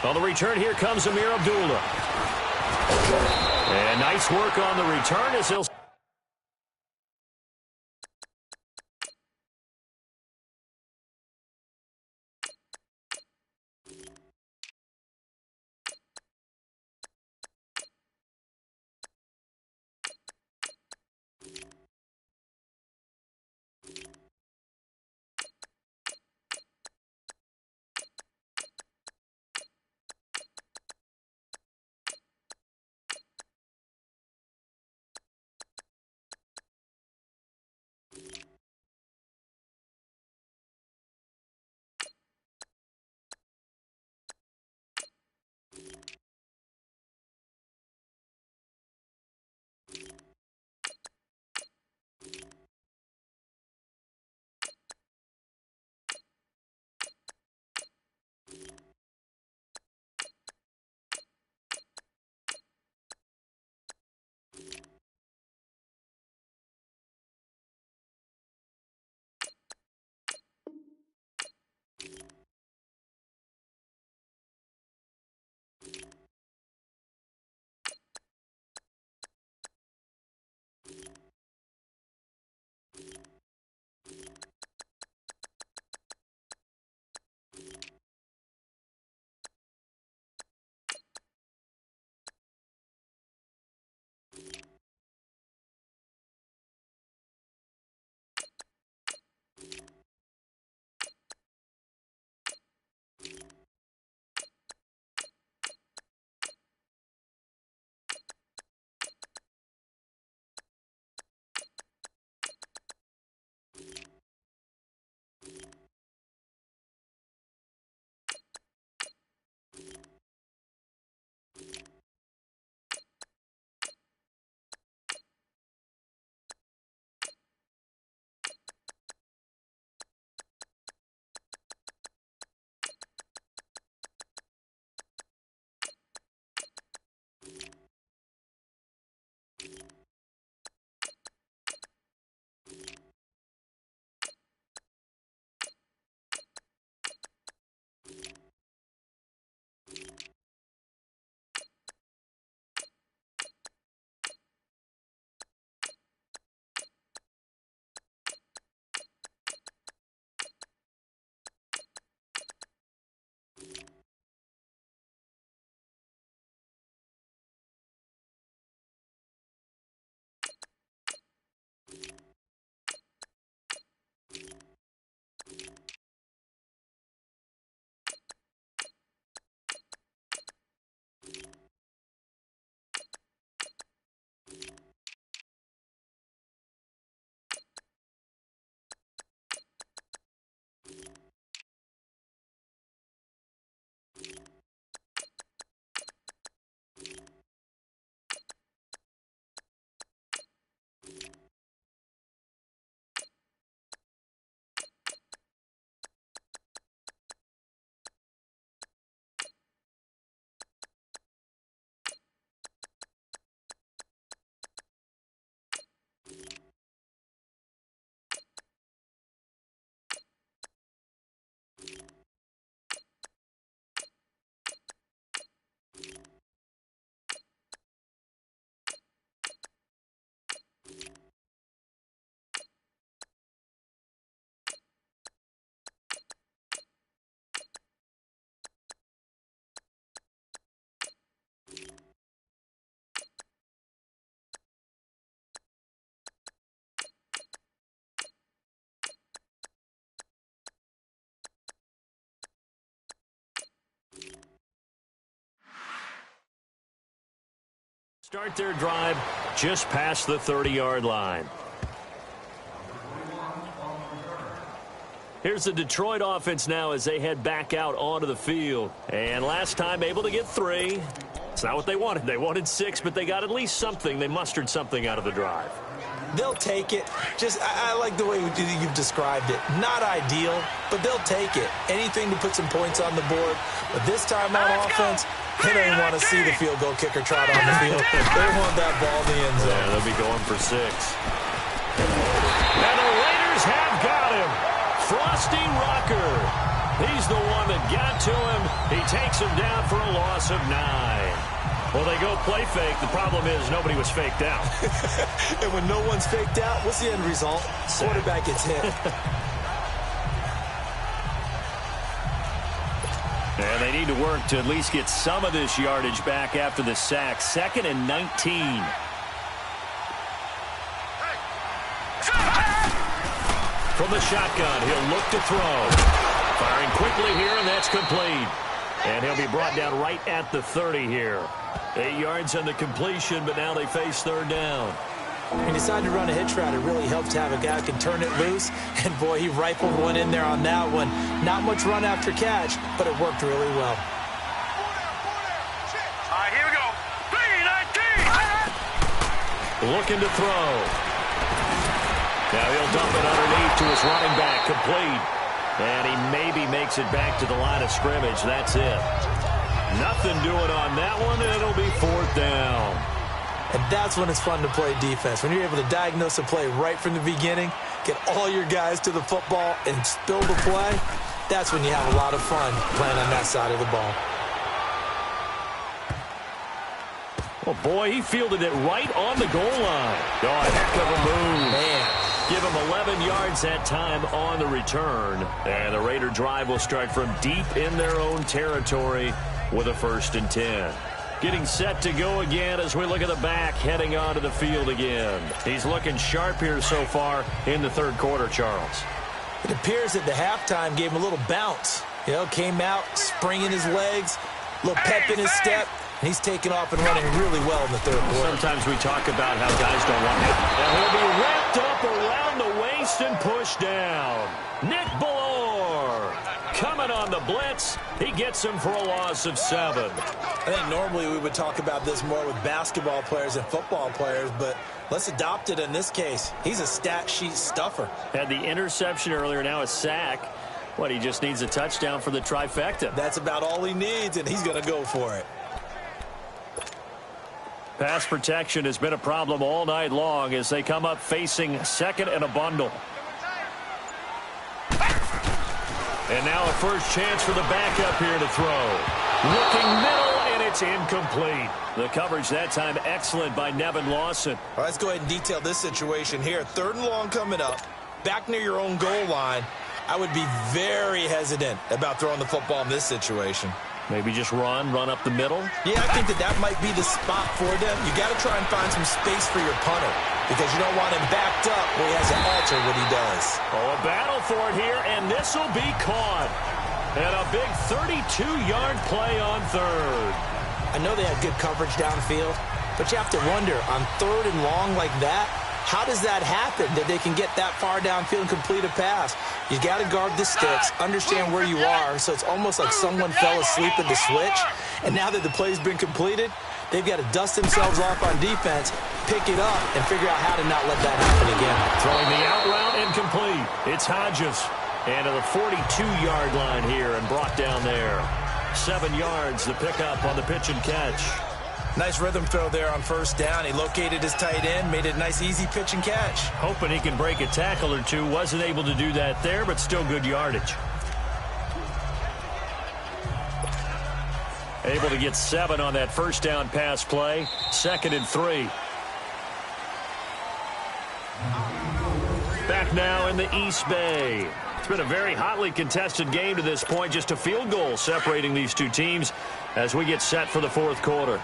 On the return, here comes Amir Abdullah. And nice work on the return as he'll... Start their drive just past the 30-yard line. Here's the Detroit offense now as they head back out onto the field. And last time able to get 3. It's not what they wanted. They wanted 6, but they got at least something. They mustered something out of the drive. They'll take it. I like the way you've described it. Not ideal, but they'll take it. Anything to put some points on the board. But this time on offense, they don't even want to see the field goal kicker trot on the field. They want that ball in the end zone. Yeah, they'll be going for 6. And the Raiders have got him. Frosty Rocker. He's the one that got to him. He takes him down for a loss of 9. Well, they go play fake. The problem is nobody was faked out. And when no one's faked out, what's the end result? Quarterback gets hit. And they need to work to at least get some of this yardage back after the sack. 2nd and 19. From the shotgun, he'll look to throw. Firing quickly here, and that's complete. And he'll be brought down right at the 30 here. 8 yards on the completion, but now they face 3rd down. He decided to run a hitch route. It really helps to have a guy who can turn it loose. And, boy, he rifled one in there on that one. Not much run after catch, but it worked really well. All right, here we go. 3-19. Looking to throw. Now he'll dump it underneath to his running back, complete. And he maybe makes it back to the line of scrimmage. That's it. Nothing doing on that one, and it'll be 4th down. And that's when it's fun to play defense. When you're able to diagnose a play right from the beginning, get all your guys to the football, and spill the play, that's when you have a lot of fun playing on that side of the ball. Well, boy, he fielded it right on the goal line. Oh, a heck of a move. Man. Give him 11 yards that time on the return. And the Raider drive will start from deep in their own territory with a 1st and 10. Getting set to go again as we look at the back heading onto the field again. He's looking sharp here so far in the 3rd quarter, Charles. It appears that the halftime gave him a little bounce. You know, came out, springing his legs, a little pep in his step. And he's taken off and running really well in the 3rd quarter. Sometimes we talk about how guys don't want it. And he'll be wrapped up around the waist and pushed down. Nick Ballore coming on the blitz. He gets him for a loss of 7. I think normally we would talk about this more with basketball players and football players, but let's adopt it in this case. He's a stat sheet stuffer. Had the interception earlier, now a sack. What, he just needs a touchdown for the trifecta. That's about all he needs, and he's going to go for it. Pass protection has been a problem all night long as they come up facing 2nd and a bundle. And now a first chance for the backup here to throw. Looking middle, and it's incomplete. The coverage that time excellent by Nevin Lawson. All right, let's go ahead and detail this situation here. 3rd and long coming up, back near your own goal line. I would be very hesitant about throwing the football in this situation. Maybe just run up the middle? Yeah, I think that might be the spot for them. You got to try and find some space for your punter because you don't want him backed up where he has to alter what he does. Oh, a battle for it here, and this will be caught. And a big 32-yard play on 3rd. I know they had good coverage downfield, but you have to wonder, on 3rd and long like that, how does that happen, that they can get that far downfield and complete a pass? You got to guard the sticks, understand where you are, so it's almost like someone fell asleep at the switch, and now that the play's been completed, they've got to dust themselves off on defense, pick it up, and figure out how to not let that happen again. Throwing the out route incomplete. It's Hodges. And to the 42-yard line here and brought down there. 7 yards, the pickup on the pitch and catch. Nice rhythm throw there on 1st down. He located his tight end, made it a nice, easy pitch and catch. Hoping he can break a tackle or two. Wasn't able to do that there, but still good yardage. Able to get 7 on that 1st down pass play. 2nd and 3. Back now in the East Bay. It's been a very hotly contested game to this point. Just a field goal separating these two teams as we get set for the 4th quarter.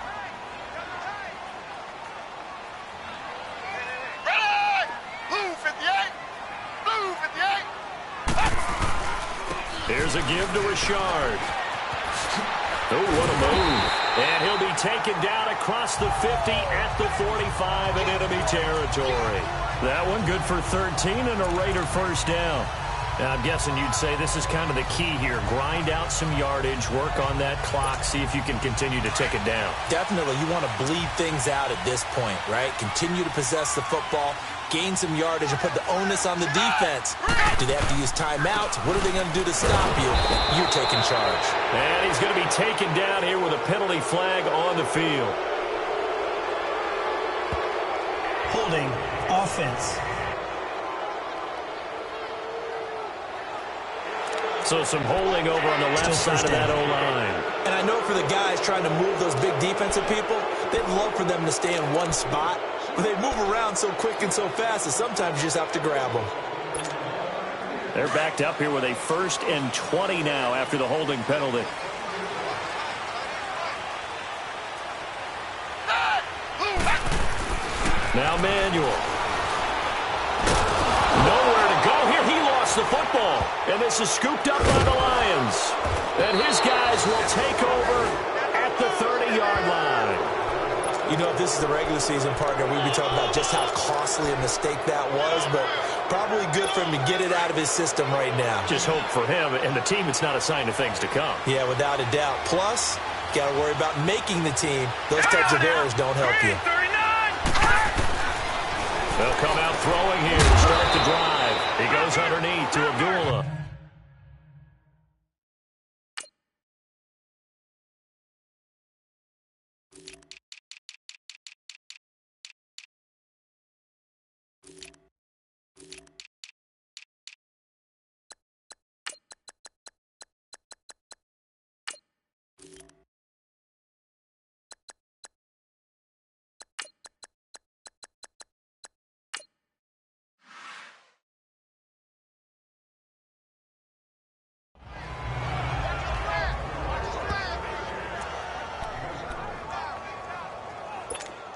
Here's a give to Richard. Oh, what a move. And he'll be taken down across the 50 at the 45 in enemy territory. That one good for 13 and a Raider first down. Now, I'm guessing you'd say this is kind of the key here. Grind out some yardage, work on that clock, see if you can continue to tick it down. Definitely. You want to bleed things out at this point, right? Continue to possess the football, gain some yardage, and put the onus on the defense. Do they have to use timeouts? What are they going to do to stop you? You're taking charge. And he's going to be taken down here with a penalty flag on the field. Holding offense. So some holding over on the left side of that O-line. And I know for the guys trying to move those big defensive people, they'd love for them to stay in one spot. But they move around so quick and so fast that sometimes you just have to grab them. They're backed up here with a 1st and 20 now after the holding penalty. Now Manuel. Nowhere to go here. He lost the football. And this is scooped up by the Lions. And his guys will take over at the 30-yard line. You know, if this is the regular season, partner, we'd be talking about just how costly a mistake that was, but probably good for him to get it out of his system right now. Just hope for him and the team it's not a sign of things to come. Yeah, without a doubt. Plus, got to worry about making the team. Those types of errors don't help you. They'll come out throwing here to start the drive. He goes underneath to Abdullah.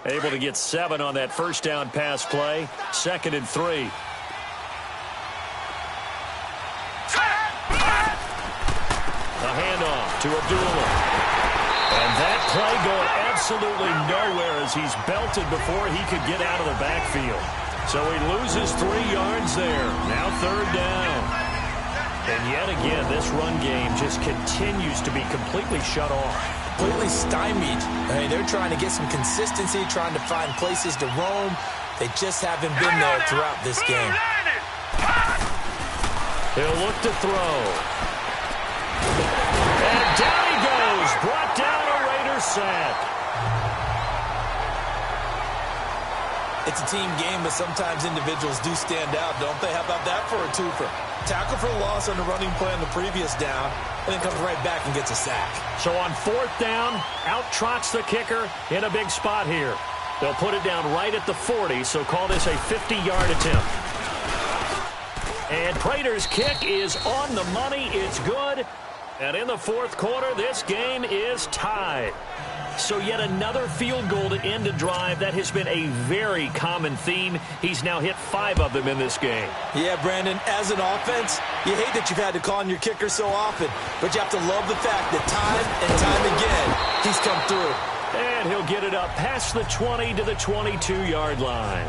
Able to get 7 on that first down pass play. 2nd and 3. A handoff to Abdullah. And that play going absolutely nowhere as he's belted before he could get out of the backfield. So he loses 3 yards there. Now 3rd down. And yet again, this run game just continues to be completely shut off. Completely stymied. I mean, they're trying to get some consistency, trying to find places to roam. They just haven't been there throughout this game. He'll look to throw. And down he goes. Brought down a Raiders sack. It's a team game, but sometimes individuals do stand out, don't they? How about that for a twofer? Tackle for loss on the running play on the previous down, and then comes right back and gets a sack. So on 4th down, out trots the kicker in a big spot here. They'll put it down right at the 40, so call this a 50-yard attempt. And Prater's kick is on the money. It's good. And in the 4th quarter, this game is tied. So yet another field goal to end a drive. That has been a very common theme. He's now hit 5 of them in this game. Yeah, Brandon, as an offense, you hate that you've had to call on your kicker so often, but you have to love the fact that time and time again, he's come through. And he'll get it up past the 20 to the 22-yard line.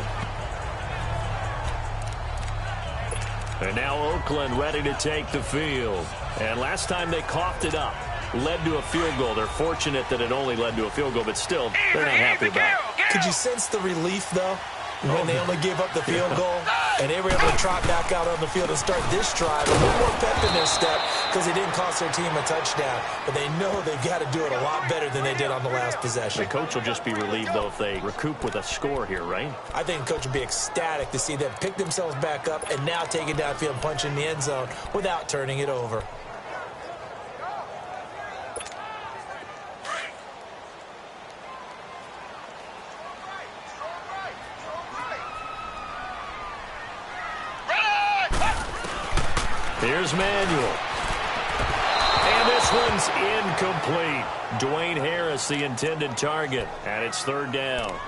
And now Oakland ready to take the field. And last time they coughed it up, led to a field goal. They're fortunate that it only led to a field goal, but still, they're not happy about it. Could you sense the relief, though, when they only gave up the field goal and they were able to trot back out on the field and start this drive? A little more pep in their step because it didn't cost their team a touchdown, but they know they've got to do it a lot better than they did on the last possession. The coach will just be relieved, though, if they recoup with a score here, right? I think the coach would be ecstatic to see them pick themselves back up and now take it downfield and punch in the end zone without turning it over. Here's Manuel. And this one's incomplete. Dwayne Harris, the intended target, and it's 3rd down.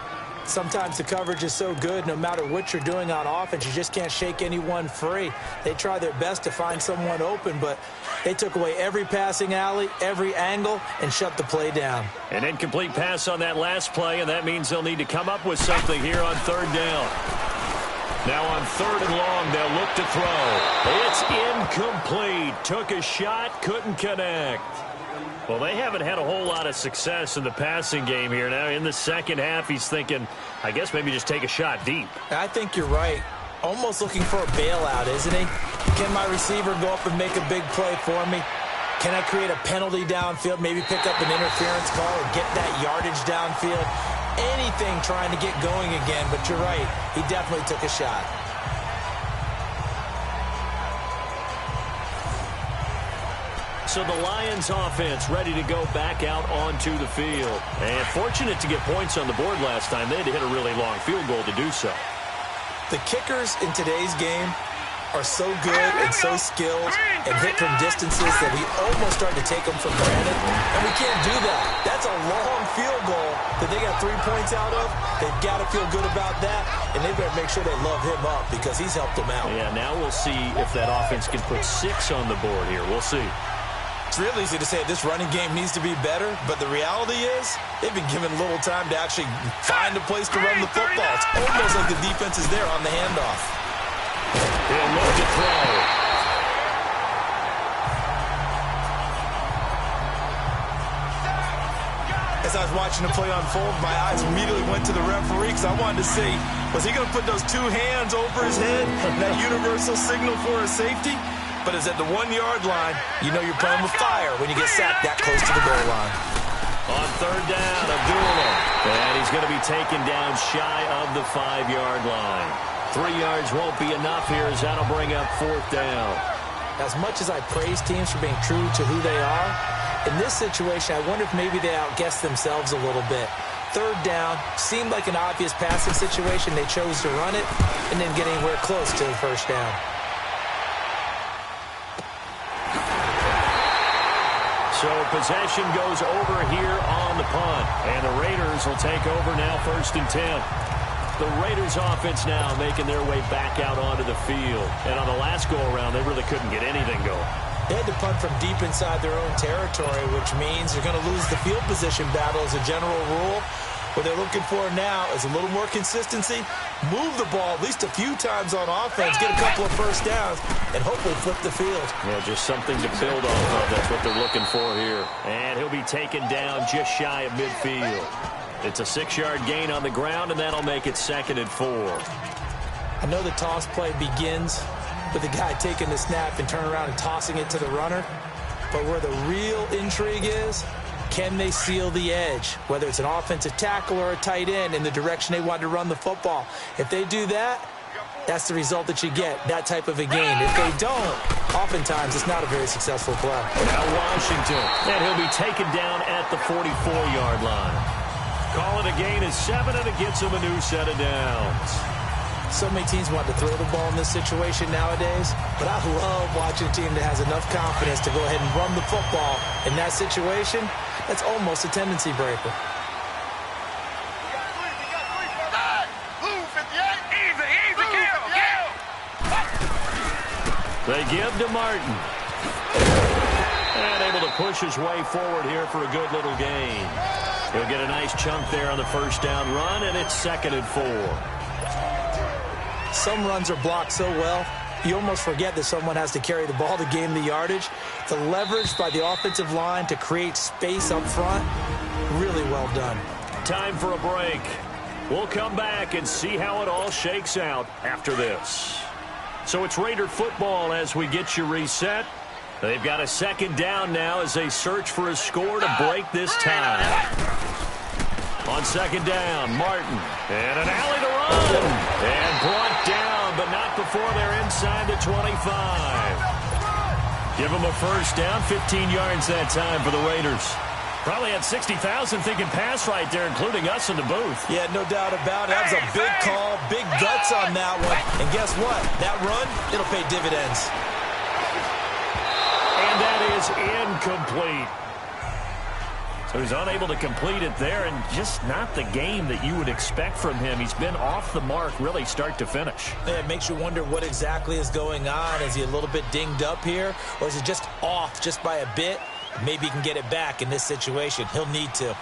Sometimes the coverage is so good, no matter what you're doing on offense, you just can't shake anyone free. They try their best to find someone open, but they took away every passing alley, every angle, and shut the play down. An incomplete pass on that last play, and that means they'll need to come up with something here on third down. Now on third and long, they'll look to throw. It's incomplete. Took a shot, couldn't connect. Well, they haven't had a whole lot of success in the passing game here. Now in the second half, he's thinking, I guess maybe just take a shot deep. I think you're right. Almost looking for a bailout, isn't he? Can my receiver go up and make a big play for me? Can I create a penalty downfield, maybe pick up an interference call or get that yardage downfield? Anything trying to get going again, but you're right. He definitely took a shot. So the Lions offense ready to go back out onto the field. And fortunate to get points on the board last time. They had to hit a really long field goal to do so. The kickers in today's game are so good and so skilled and hit from distances that we almost start to take them for granted. And we can't do that. That's a long field goal that they got 3 points out of. They've got to feel good about that, and they better make sure they love him up because he's helped them out. Yeah, now we'll see if that offense can put 6 on the board here. We'll see. It's real easy to say this running game needs to be better, but the reality is they've been given little time to actually find a place to run the football. It's almost like the defense is there on the handoff. He'll look to throw. As I was watching the play unfold, my eyes immediately went to the referee because I wanted to see, was he going to put those 2 hands over his head, that universal signal for a safety? But it's at the 1-yard line. You know you're playing with fire when you get sacked that close to the goal line. On third down, Abdullah. And he's going to be taken down shy of the 5-yard line. 3 yards won't be enough here as that'll bring up fourth down. As much as I praise teams for being true to who they are, in this situation, I wonder if maybe they outguessed themselves a little bit. Third down seemed like an obvious passing situation. They chose to run it and then get anywhere close to the first down. So possession goes over here on the punt. And the Raiders will take over now, 1st and 10. The Raiders offense now making their way back out onto the field. And on the last go-around, they really couldn't get anything going. They had to punt from deep inside their own territory, which means they're going to lose the field position battle as a general rule. What they're looking for now is a little more consistency, move the ball at least a few times on offense, get a couple of first downs, and hopefully flip the field. Yeah, just something to build off of. That's what they're looking for here. And he'll be taken down just shy of midfield. It's a 6-yard gain on the ground, and that'll make it 2nd and 4. I know the toss play begins with the guy taking the snap and turning around and tossing it to the runner, but where the real intrigue is, can they seal the edge, whether it's an offensive tackle or a tight end, in the direction they want to run the football? If they do that, that's the result that you get, that type of a gain. If they don't, oftentimes it's not a very successful play. Now Washington, and he'll be taken down at the 44-yard line. Call it a gain of 7, and it gets him a new set of downs. So many teams want to throw the ball in this situation nowadays, but I love watching a team that has enough confidence to go ahead and run the football in that situation. That's almost a tendency breaker. They give to Martin. And able to push his way forward here for a good little gain. He'll get a nice chunk there on the first down run, and it's 2nd and 4. Some runs are blocked so well, you almost forget that someone has to carry the ball to gain the yardage. The leverage by the offensive line to create space up front, really well done. Time for a break. We'll come back and see how it all shakes out after this. So it's Raider football as we get you reset. They've got a 2nd down now as they search for a score to break this tie. On 2nd down, Martin. And an alley to run. And brought down, but not before they're inside the 25. Give them a first down, 15 yards that time for the Raiders. Probably had 60,000 thinking pass right there, including us in the booth. Yeah, no doubt about it. That was a big call, big guts on that one. And guess what? That run, it'll pay dividends. And that is incomplete. who's unable to complete it there, and just not the game that you would expect from him. He's been off the mark really start to finish. Yeah, it makes you wonder what exactly is going on. Is he a little bit dinged up here, or is he just off just by a bit? Maybe he can get it back in this situation. He'll need to.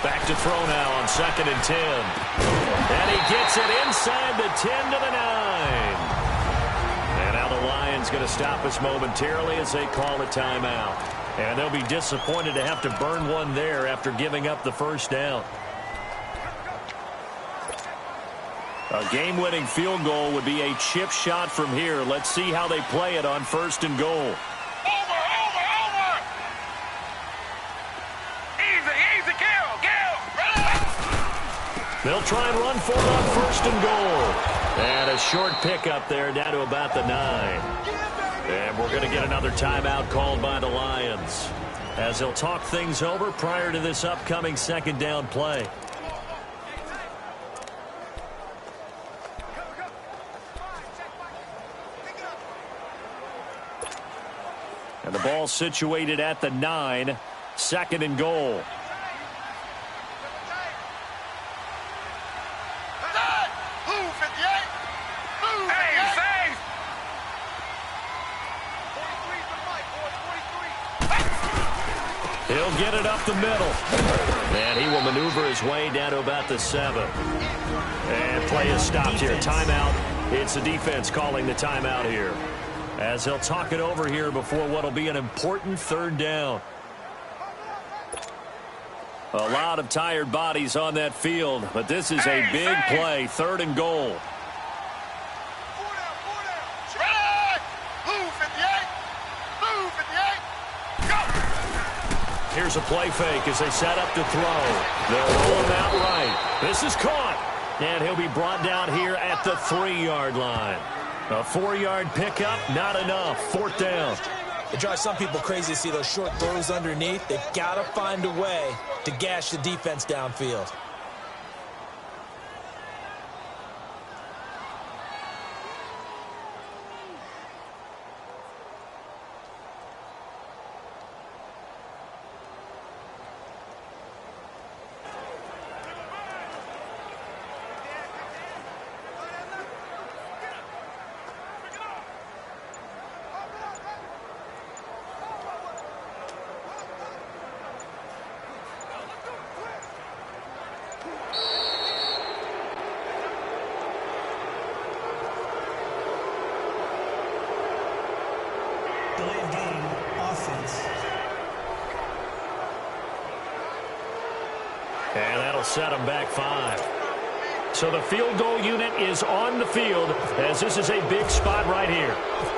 Back to throw now on 2nd and 10. And he gets it inside the 10 to the 9. And now the Lions going to stop us momentarily as they call a timeout. And they'll be disappointed to have to burn one there after giving up the first down. A game-winning field goal would be a chip shot from here. Let's see how they play it on 1st and goal. They'll try and run for it on 1st and goal. And a short pickup there down to about the 9. And we're going to get another timeout called by the Lions as they'll talk things over prior to this upcoming 2nd down play. And the ball situated at the 9, 2nd and goal. He'll get it up the middle. And he will maneuver his way down to about the 7. And play is stopped here. Timeout. It's the defense calling the timeout here, as they'll talk it over here before what will be an important 3rd down. A lot of tired bodies on that field, but this is a big play. 3rd and goal. Here's a play fake as they set up to throw. They'll roll him out right. This is caught. And he'll be brought down here at the 3-yard line. A 4-yard pickup, not enough. 4th down. It drives some people crazy to see those short throws underneath. They've got to find a way to gash the defense downfield. Delayed game, offense. And that'll set them back 5. So the field goal unit is on the field as this is a big spot right here.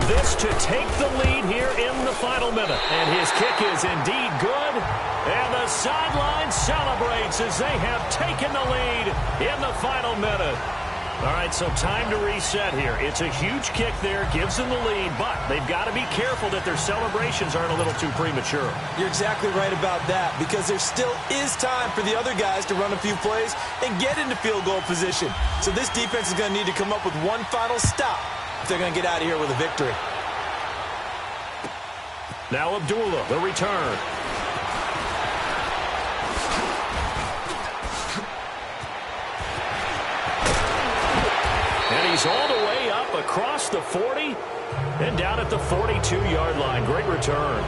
This to take the lead here in the final minute. And his kick is indeed good. And the sideline celebrates as they have taken the lead in the final minute. All right, so time to reset here. It's a huge kick there, gives them the lead, but they've got to be careful that their celebrations aren't a little too premature. You're exactly right about that, because there still is time for the other guys to run a few plays and get into field goal position. So this defense is going to need to come up with one final stop if they're going to get out of here with a victory. Now Abdullah, the return. And he's all the way up across the 40 and down at the 42-yard line. Great return.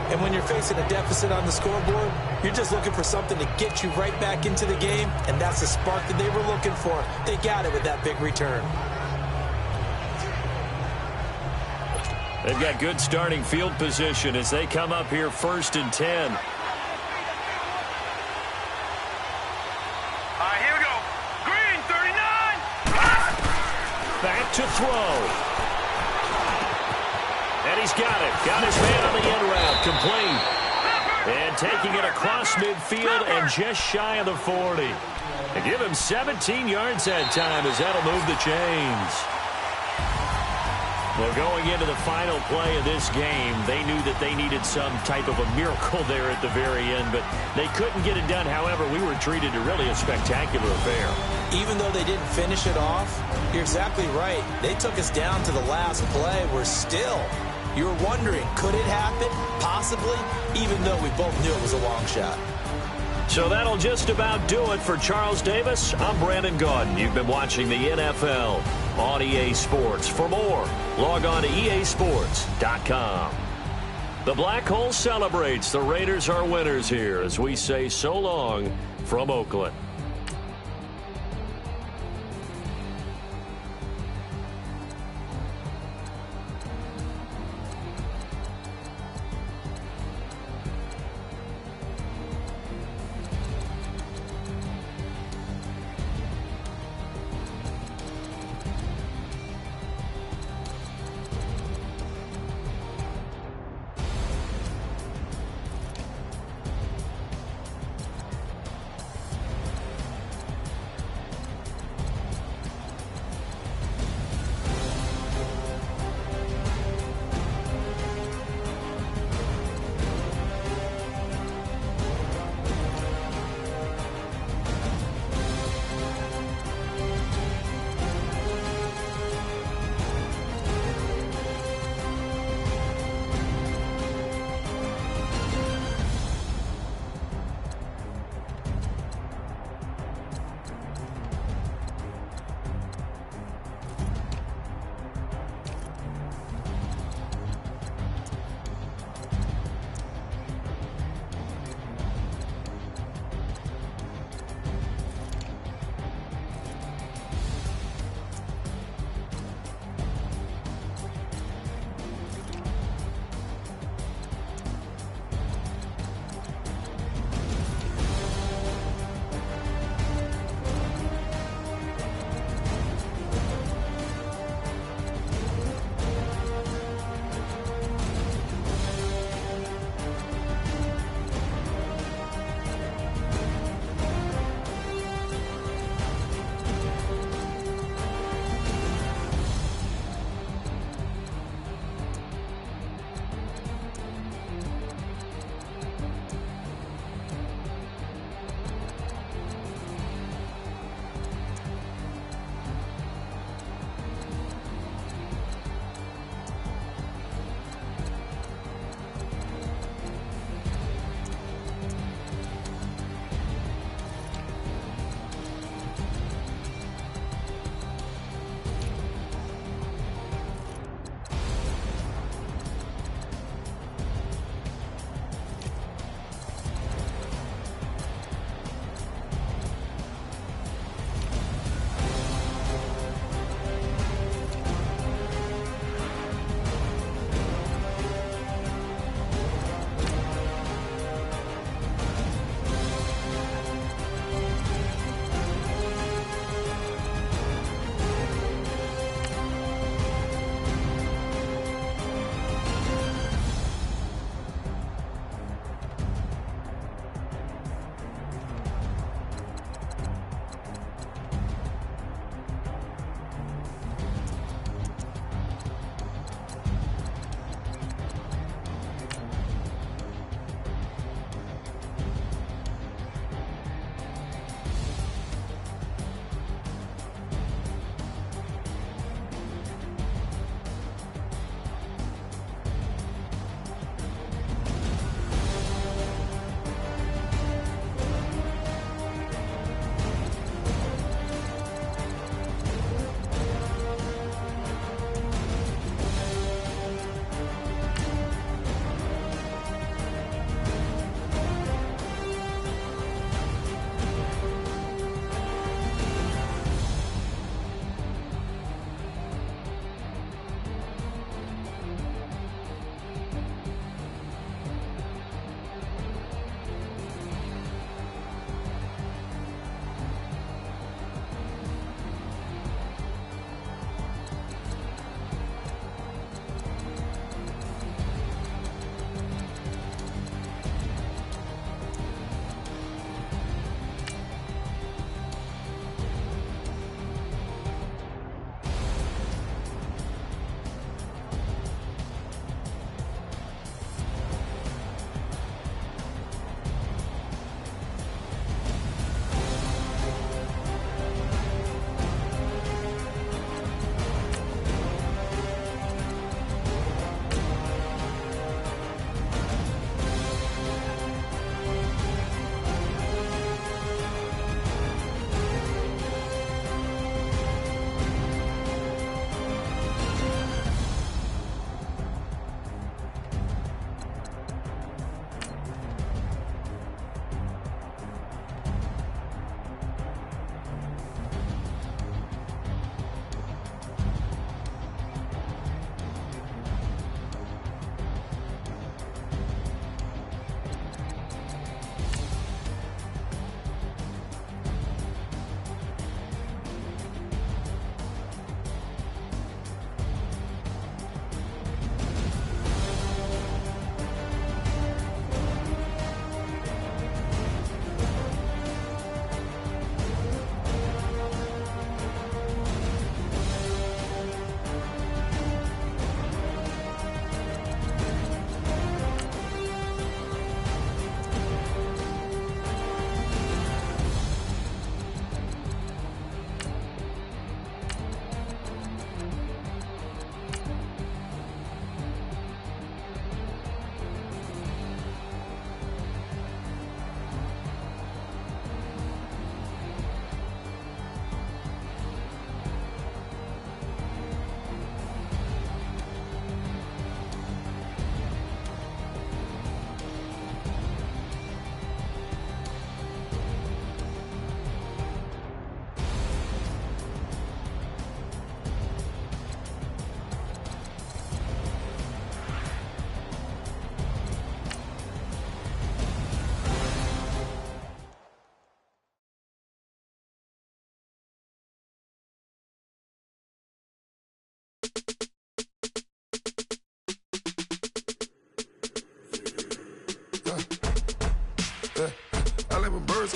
And when you're facing a deficit on the scoreboard, you're just looking for something to get you right back into the game, and that's the spark that they were looking for. They got it with that big return. They've got good starting field position as they come up here 1st and 10. Here we go. Green, 39. Back to throw. And he's got it. Got his man on the end route. Complete. And taking it across midfield and just shy of the 40. And give him 17 yards that time as that'll move the chains. Well, going into the final play of this game, they knew that they needed some type of a miracle there at the very end, but they couldn't get it done. However, we were treated to really a spectacular affair. Even though they didn't finish it off, You're exactly right. They took us down to the last play. We're still. You're wondering, could it happen? Possibly, even though we both knew it was a long shot. So that'll just about do it for Charles Davis. I'm Brandon Gaudin. You've been watching the NFL on EA Sports. For more, log on to easports.com. The Black Hole celebrates. The Raiders are winners here as we say so long from Oakland.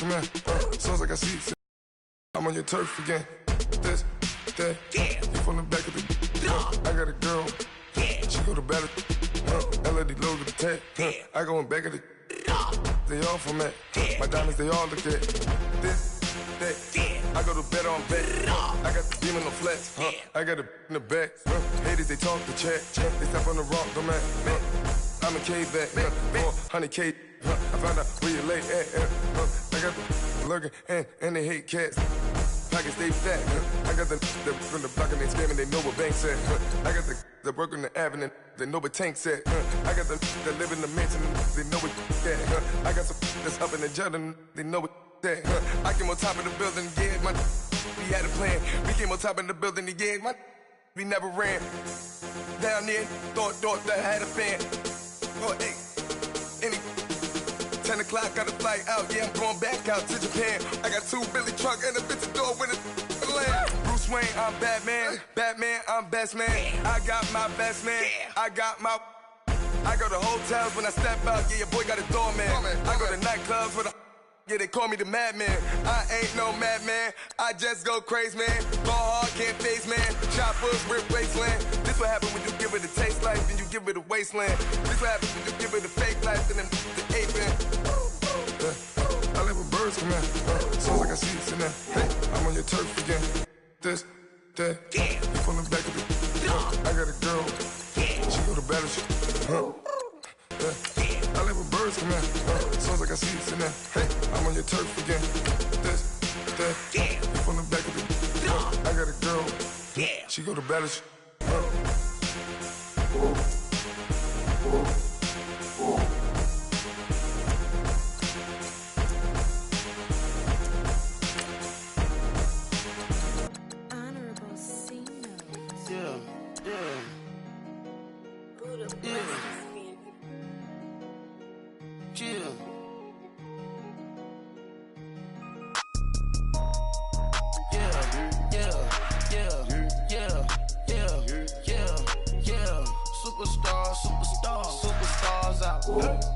come in. Sounds like I see. I'm on your turf again. This, that, you from the back of the. I got a girl. She go to battle. LED logo the tag. I go in back of the. They all from that. My diamonds, they all look at. This, that. I go to bed on bet. I got the demon on flex. I got it in the back. Haters, they talk the chat. They step on the rock, don't man. I'm a cave back. 400K. I found out where you lay at. I got the lurking and they hate cats. Pockets stay fat. I got the from the block and they scamming, they know what banks at. I got the work on the avenue, they know what tanks at. I got the live in the mansion, they know what that. I got some that's up in the judging, they know what that. I came on top of the building, yeah, my we had a plan. We came on top of the building, yeah, my we never ran. Down there, thought that I had a fan. Oh, hey, any 10 o'clock, got a flight out, yeah, I'm going back out to Japan. I got 2 Billy truck and a bitch door with a land. Bruce Wayne, I'm Batman. Batman, I'm best man. I got my best man. I got my. I go to hotels when I step out, yeah, your boy got a doorman. I go to nightclubs with a. Yeah, they call me the madman. I ain't no madman. I just go crazy, man. Ball hard, can't face, man. Choppers, rip wasteland. This what happen when you give it a taste life, then you give it a wasteland. This what happen when you give it a fake life, then the ape man. I live with birds come in. Sounds like I see it in there. Hey, I'm on your turf again. This, that, you from the back of the. I got a girl. She go to battle. I live with birds come in. Sounds like I see it in there. Hey, I'm on your turf again. This, that, you from the back of the. I got a girl. She go to battle. Superstars out.